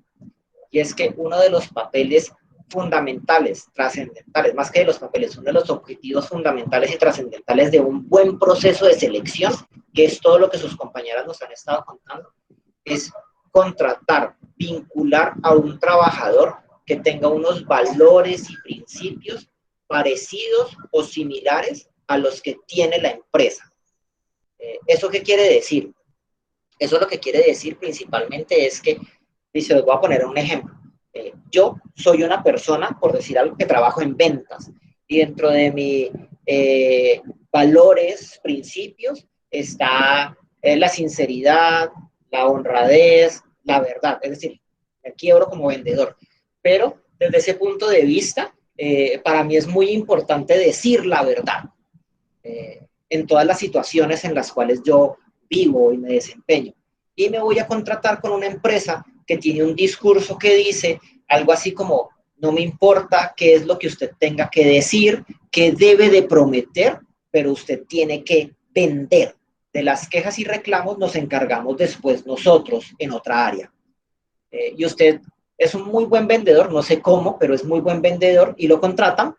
Y es que uno de los papeles fundamentales, trascendentales, más que de los papeles, uno de los objetivos fundamentales y trascendentales de un buen proceso de selección, que es todo lo que sus compañeras nos han estado contando, es contratar, vincular a un trabajador que tenga unos valores y principios parecidos o similares a los que tiene la empresa. ¿Eso qué quiere decir? Eso lo que quiere decir principalmente es que, y se los voy a poner un ejemplo. Yo soy una persona, por decir algo, que trabajo en ventas y dentro de mis valores, principios, está la sinceridad, la honradez, la verdad. Es decir, me quiebro como vendedor. Pero desde ese punto de vista, para mí es muy importante decir la verdad en todas las situaciones en las cuales yo vivo y me desempeño. Y me voy a contratar con una empresa que tiene un discurso que dice algo así como, no me importa qué es lo que usted tenga que decir, qué debe de prometer, pero usted tiene que vender. De las quejas y reclamos nos encargamos después nosotros en otra área. Y usted es un muy buen vendedor, no sé cómo, pero es muy buen vendedor y lo contratan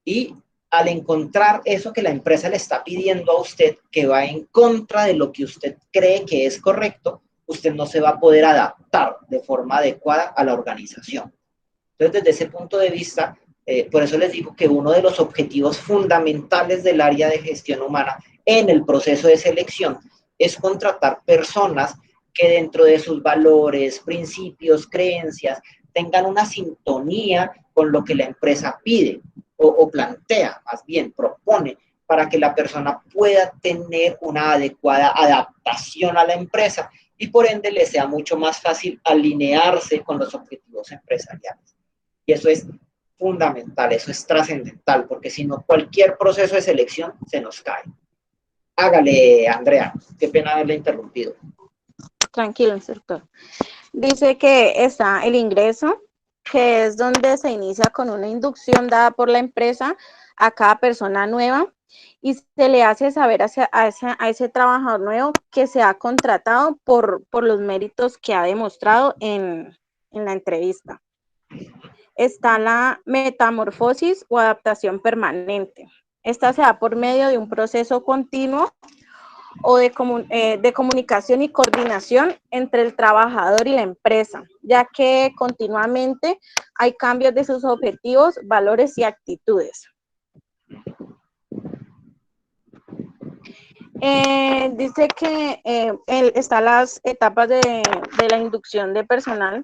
y al encontrar eso que la empresa le está pidiendo a usted, que va en contra de lo que usted cree que es correcto, usted no se va a poder adaptar de forma adecuada a la organización. Entonces, desde ese punto de vista, por eso les digo que uno de los objetivos fundamentales del área de gestión humana en el proceso de selección es contratar personas que dentro de sus valores, principios, creencias, tengan una sintonía con lo que la empresa pide o plantea, más bien propone, para que la persona pueda tener una adecuada adaptación a la empresa y por ende le sea mucho más fácil alinearse con los objetivos empresariales. Y eso es fundamental, eso es trascendental, porque si no, cualquier proceso de selección se nos cae. Hágale, Andrea, qué pena haberle interrumpido. Tranquilo, instructor. Dice que está el ingreso, que es donde se inicia con una inducción dada por la empresa a cada persona nueva y se le hace saber a ese trabajador nuevo que se ha contratado por los méritos que ha demostrado en la entrevista. Está la metamorfosis o adaptación permanente. Esta se da por medio de un proceso continuo o de comunicación y coordinación entre el trabajador y la empresa, ya que continuamente hay cambios de sus objetivos, valores y actitudes. Dice que están las etapas de la inducción de personal.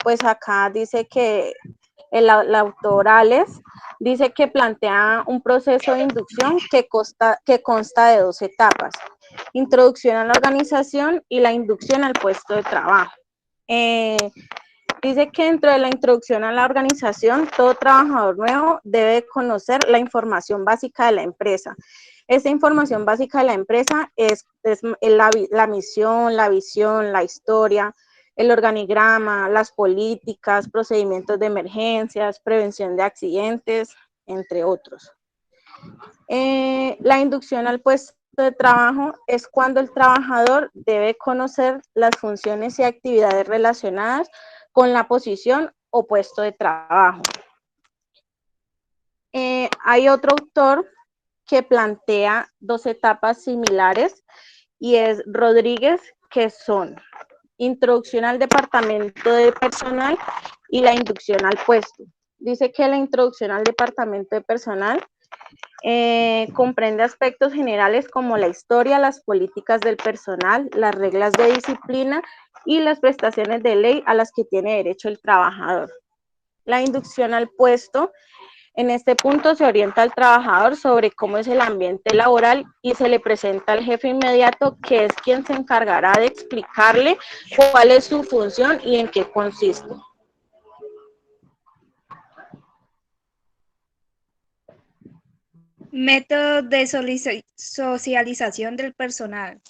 Pues acá dice que el autor Alex dice que plantea un proceso de inducción que consta de 2 etapas: introducción a la organización y la inducción al puesto de trabajo. Dice que dentro de la introducción a la organización, todo trabajador nuevo debe conocer la información básica de la empresa. Esta información básica de la empresa es la misión, la visión, la historia, el organigrama, las políticas, procedimientos de emergencias, prevención de accidentes, entre otros. La inducción al puesto de trabajo es cuando el trabajador debe conocer las funciones y actividades relacionadas con la posición o puesto de trabajo. Hay otro autor que plantea 2 etapas similares y es Rodríguez, que son introducción al departamento de personal y la inducción al puesto. Dice que la introducción al departamento de personal comprende aspectos generales como la historia, las políticas del personal, las reglas de disciplina y las prestaciones de ley a las que tiene derecho el trabajador. La inducción al puesto, en este punto se orienta al trabajador sobre cómo es el ambiente laboral y se le presenta al jefe inmediato, que es quien se encargará de explicarle cuál es su función y en qué consiste. Métodos de socialización del personal.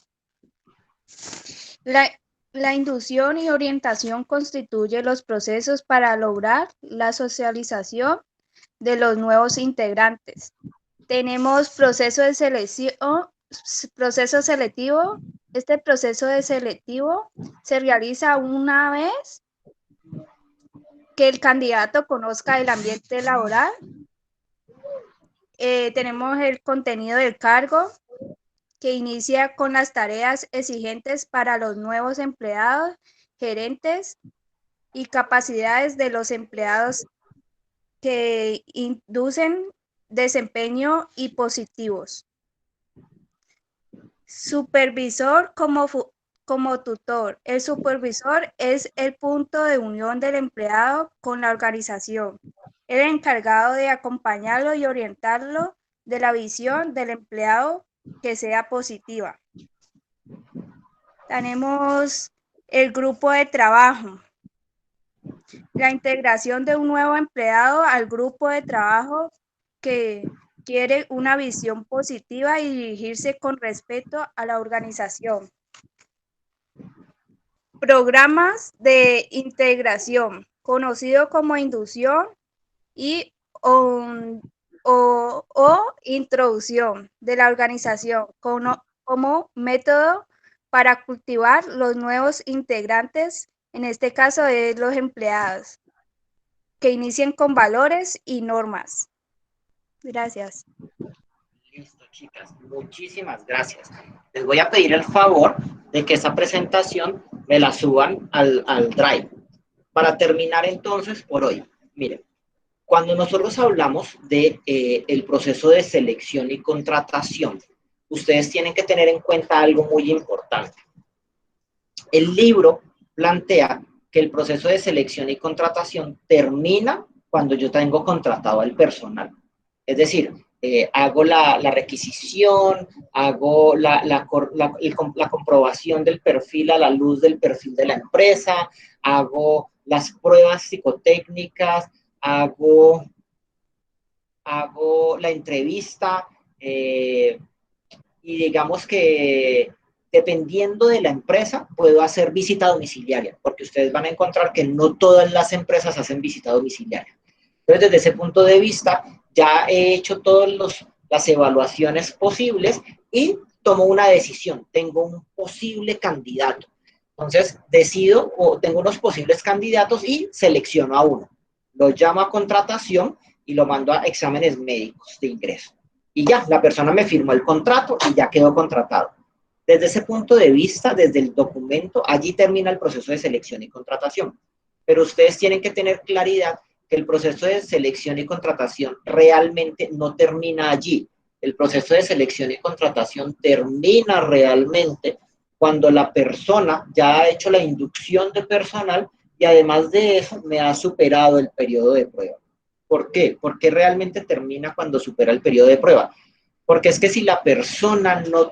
La inducción y orientación constituye los procesos para lograr la socialización de los nuevos integrantes. Tenemos proceso de selección, proceso selectivo. Este proceso de selectivo se realiza una vez que el candidato conozca el ambiente laboral. Tenemos el contenido del cargo, que inicia con las tareas exigentes para los nuevos empleados, gerentes y capacidades de los empleados que inducen desempeño y positivos. Supervisor como tutor. El supervisor es el punto de unión del empleado con la organización, el encargado de acompañarlo y orientarlo de la visión del empleado que sea positiva. Tenemos el grupo de trabajo. La integración de un nuevo empleado al grupo de trabajo que quiere una visión positiva y dirigirse con respeto a la organización. Programas de integración, conocido como inducción y o introducción de la organización como método para cultivar los nuevos integrantes, en este caso de los empleados, que inicien con valores y normas. Gracias. Listo, chicas. Muchísimas gracias. Les voy a pedir el favor de que esa presentación me la suban al Drive. Para terminar entonces por hoy, miren, cuando nosotros hablamos de el proceso de selección y contratación, ustedes tienen que tener en cuenta algo muy importante. El libro plantea que el proceso de selección y contratación termina cuando yo tengo contratado al personal. Es decir, hago la requisición, hago la comprobación del perfil a la luz del perfil de la empresa, hago las pruebas psicotécnicas, hago la entrevista y digamos que dependiendo de la empresa puedo hacer visita domiciliaria, porque ustedes van a encontrar que no todas las empresas hacen visita domiciliaria. Entonces, desde ese punto de vista, ya he hecho todas las evaluaciones posibles y tomo una decisión. Tengo un posible candidato. Entonces, decido o tengo unos posibles candidatos y selecciono a uno. Lo llamo a contratación y lo mando a exámenes médicos de ingreso. Y ya, la persona me firmó el contrato y ya quedó contratado. Desde ese punto de vista, desde el documento, allí termina el proceso de selección y contratación. Pero ustedes tienen que tener claridad que el proceso de selección y contratación realmente no termina allí. El proceso de selección y contratación termina realmente cuando la persona ya ha hecho la inducción de personal y además de eso me ha superado el periodo de prueba. ¿Por qué? Porque realmente termina cuando supera el periodo de prueba. Porque es que si la persona no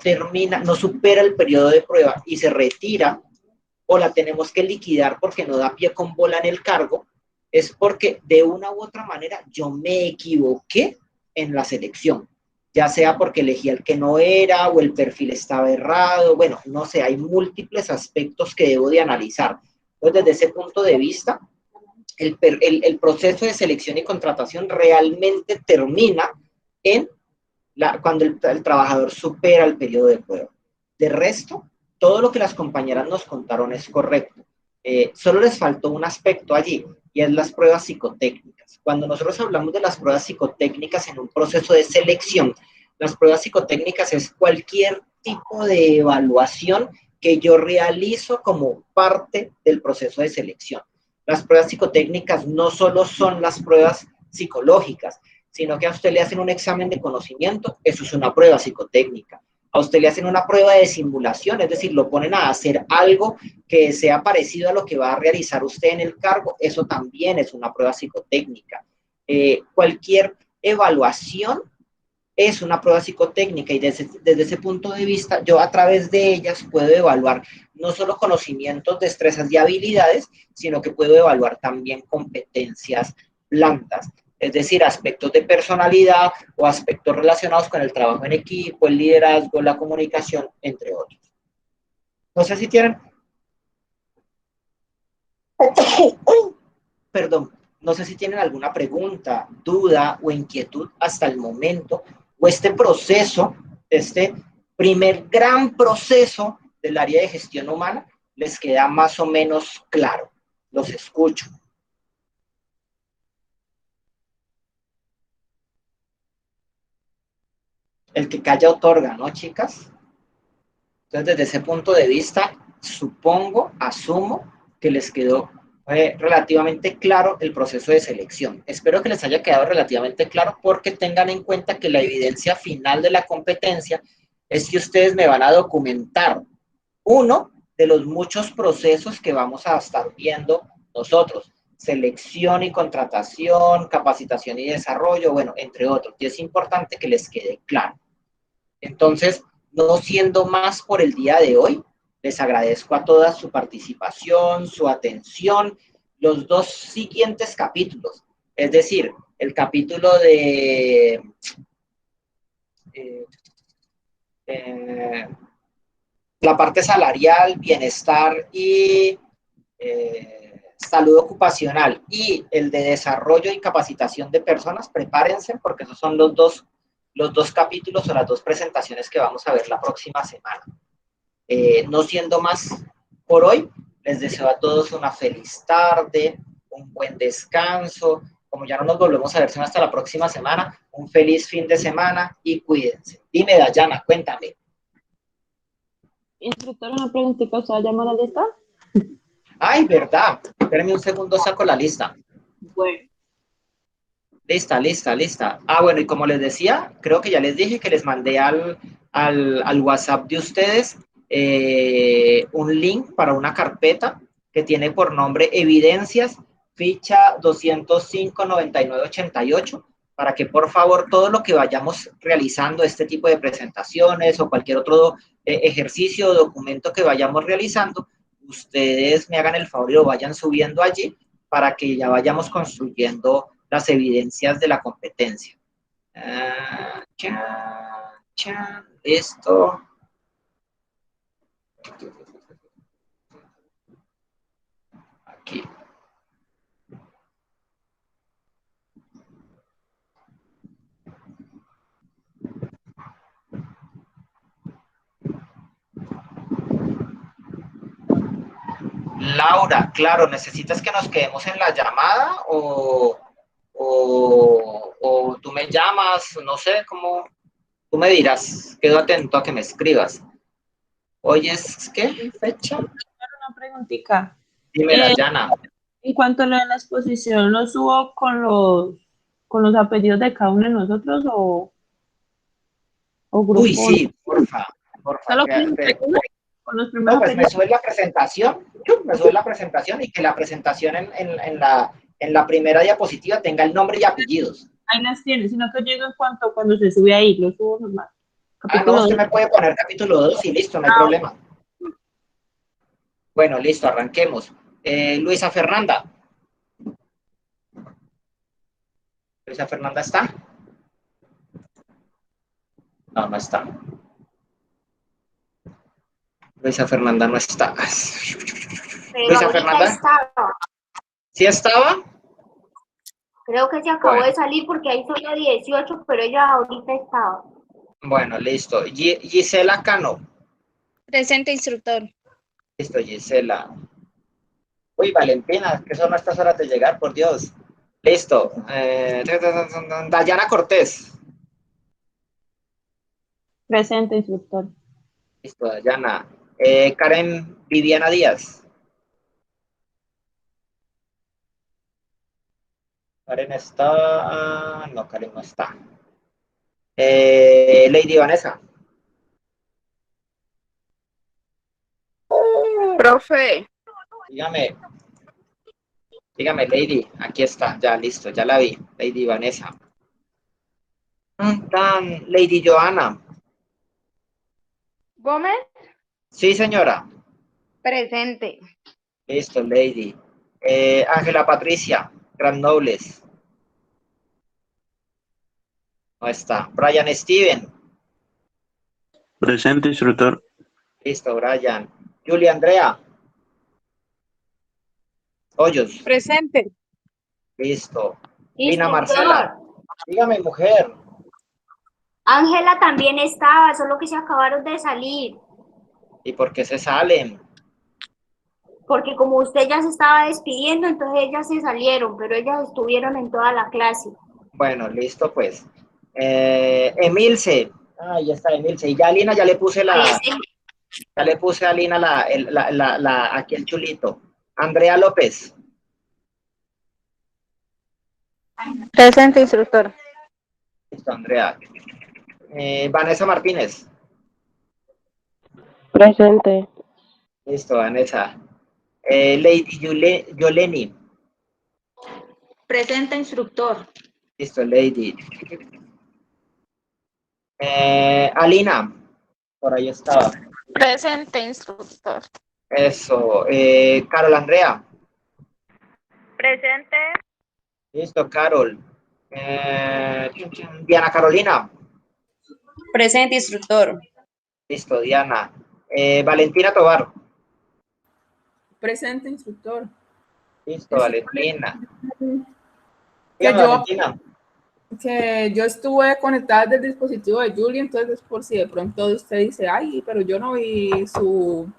supera el periodo de prueba y se retira o la tenemos que liquidar porque no da pie con bola en el cargo, es porque de una u otra manera yo me equivoqué en la selección, ya sea porque elegí al que no era o el perfil estaba errado, bueno, no sé, hay múltiples aspectos que debo de analizar. Entonces, desde ese punto de vista, el proceso de selección y contratación realmente termina cuando el trabajador supera el periodo de prueba. De resto, todo lo que las compañeras nos contaron es correcto. Solo les faltó un aspecto allí, y es las pruebas psicotécnicas. Cuando nosotros hablamos de las pruebas psicotécnicas en un proceso de selección, las pruebas psicotécnicas es cualquier tipo de evaluación que yo realizo como parte del proceso de selección. Las pruebas psicotécnicas no solo son las pruebas psicológicas, sino que a usted le hacen un examen de conocimiento, eso es una prueba psicotécnica. A usted le hacen una prueba de simulación, es decir, lo ponen a hacer algo que sea parecido a lo que va a realizar usted en el cargo, eso también es una prueba psicotécnica. Cualquier evaluación es una prueba psicotécnica y desde ese punto de vista, yo a través de ellas puedo evaluar no solo conocimientos, destrezas y habilidades, sino que puedo evaluar también competencias blandas. Es decir, aspectos de personalidad o aspectos relacionados con el trabajo en equipo, el liderazgo, la comunicación, entre otros. No sé si tienen... Perdón, no sé si tienen alguna pregunta, duda o inquietud hasta el momento, o este proceso, este primer gran proceso del área de gestión humana, les queda más o menos claro. Los escucho. El que calla otorga, ¿no, chicas? Entonces, desde ese punto de vista, supongo, asumo que les quedó Fue relativamente claro el proceso de selección. Espero que les haya quedado relativamente claro porque tengan en cuenta que la evidencia final de la competencia es que ustedes me van a documentar uno de los muchos procesos que vamos a estar viendo nosotros. Selección y contratación, capacitación y desarrollo, bueno, entre otros. Y es importante que les quede claro. Entonces, no siendo más por el día de hoy, les agradezco a todas su participación, su atención. Los dos siguientes capítulos, es decir, el capítulo de la parte salarial, bienestar y salud ocupacional y el de desarrollo y capacitación de personas, prepárense porque esos son los dos capítulos o las dos presentaciones que vamos a ver la próxima semana. No siendo más por hoy, les deseo a todos una feliz tarde, un buen descanso. Como ya no nos volvemos a ver sino hasta la próxima semana, un feliz fin de semana y cuídense. Dime, Dayana, cuéntame. Instructor, una preguntita, ¿usted va a llamar a la lista? Ay, verdad. Espérenme un segundo, saco la lista. Bueno. Lista. Ah, bueno, y como les decía, creo que ya les dije que les mandé al WhatsApp de ustedes un link para una carpeta que tiene por nombre Evidencias, ficha 205-9988, para que por favor todo lo que vayamos realizando, este tipo de presentaciones o cualquier otro ejercicio o documento que vayamos realizando, ustedes me hagan el favor y lo vayan subiendo allí para que ya vayamos construyendo las evidencias de la competencia. Listo. Aquí. Laura, claro, ¿necesitas que nos quedemos en la llamada o tú me llamas? No sé, cómo tú me dirás, quedo atento a que me escribas. Hoy es, ¿qué fecha? Una preguntita. Dime, Dayana. En cuanto a lo de la exposición, ¿lo subo con los apellidos de cada uno de nosotros o grupo? Uy, sí, porfa. ¿Solo con los primeros No, pues me apellidos? sube la presentación y que la presentación en la primera diapositiva tenga el nombre y apellidos. Ahí las tiene, sino que llego en cuanto cuando se sube ahí, lo subo normal. No, usted me puede poner capítulo 2 y listo, no hay problema. Bueno, listo, arranquemos. Luisa Fernanda. ¿Luisa Fernanda está? No, no está. Luisa Fernanda no está. Pero Luisa ahorita Fernanda. estaba. ¿Sí estaba? Creo que se acabó de salir porque hay solo 18, pero ella ahorita estaba. Bueno, listo. Gisela Cano. Presente, instructor. Listo, Gisela. Uy, Valentina, que son estas horas de llegar, por Dios. Listo. Dayana Cortés. Presente, instructor. Listo, Dayana. Karen Viviana Díaz. Karen está... No, Karen no está. Lady Vanessa. Profe. Dígame, Lady. Aquí está, ya listo, ya la vi. Lady Vanessa. Lady Joana. ¿Gómez? Sí, señora. Presente. Listo, Lady. Ángela Patricia, Gran Nobles. No está. Brian Steven. Presente, instructor. Listo, Brian. Julia Andrea. Hoyos. Presente. Listo. Lina Instructor. Marcela. Dígame, mujer. Ángela también estaba, solo que se acabaron de salir. ¿Y por qué se salen? Porque como usted ya se estaba despidiendo, entonces ellas se salieron, pero ellas estuvieron en toda la clase. Bueno, listo, pues. Emilce. Ah, ya está Emilce. Y ya a Lina ya le puse ya le puse a Lina aquí el chulito. Andrea López. Presente, instructor. Listo, Andrea. Vanessa Martínez. Presente. Listo, Vanessa. Lady Yoleni. Presente, instructor. Listo, Lady. Alina. Por ahí estaba. Presente, instructor. Eso. Carol Andrea. Presente. Listo, Carol. Diana Carolina. Presente, instructor. Listo, Diana. Valentina Tobar. Presente, instructor. Listo, Valentina. Que Dígame, yo, Valentina. que yo estuve conectada desde el dispositivo de Julie, entonces por si de pronto usted dice, ay, pero yo no vi su...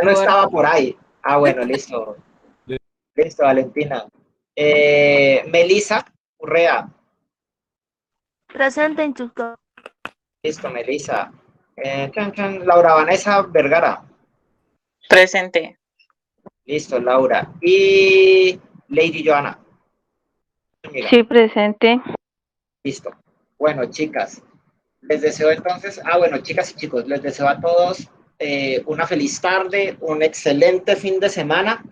No estaba por ahí. Ah, bueno, listo. Listo, Valentina. Melissa Urrea. Presente, instructor. Listo, Melissa. Laura Vanessa Vergara. Presente. Listo, Laura. Y Lady Joana. Sí, presente. Listo. Bueno, chicas, les deseo entonces, bueno, chicas y chicos, les deseo a todos una feliz tarde, un excelente fin de semana.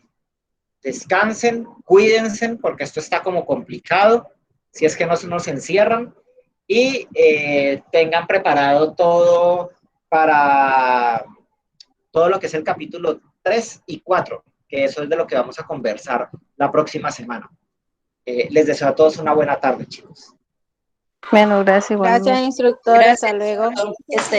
Descansen, cuídense, porque esto está como complicado, si es que no se nos encierran, y tengan preparado todo para todo lo que es el capítulo 3 y 4, que eso es de lo que vamos a conversar la próxima semana. Les deseo a todos una buena tarde, chicos. Bueno, gracias igualmente. Gracias, instructor. Hasta luego. Que esté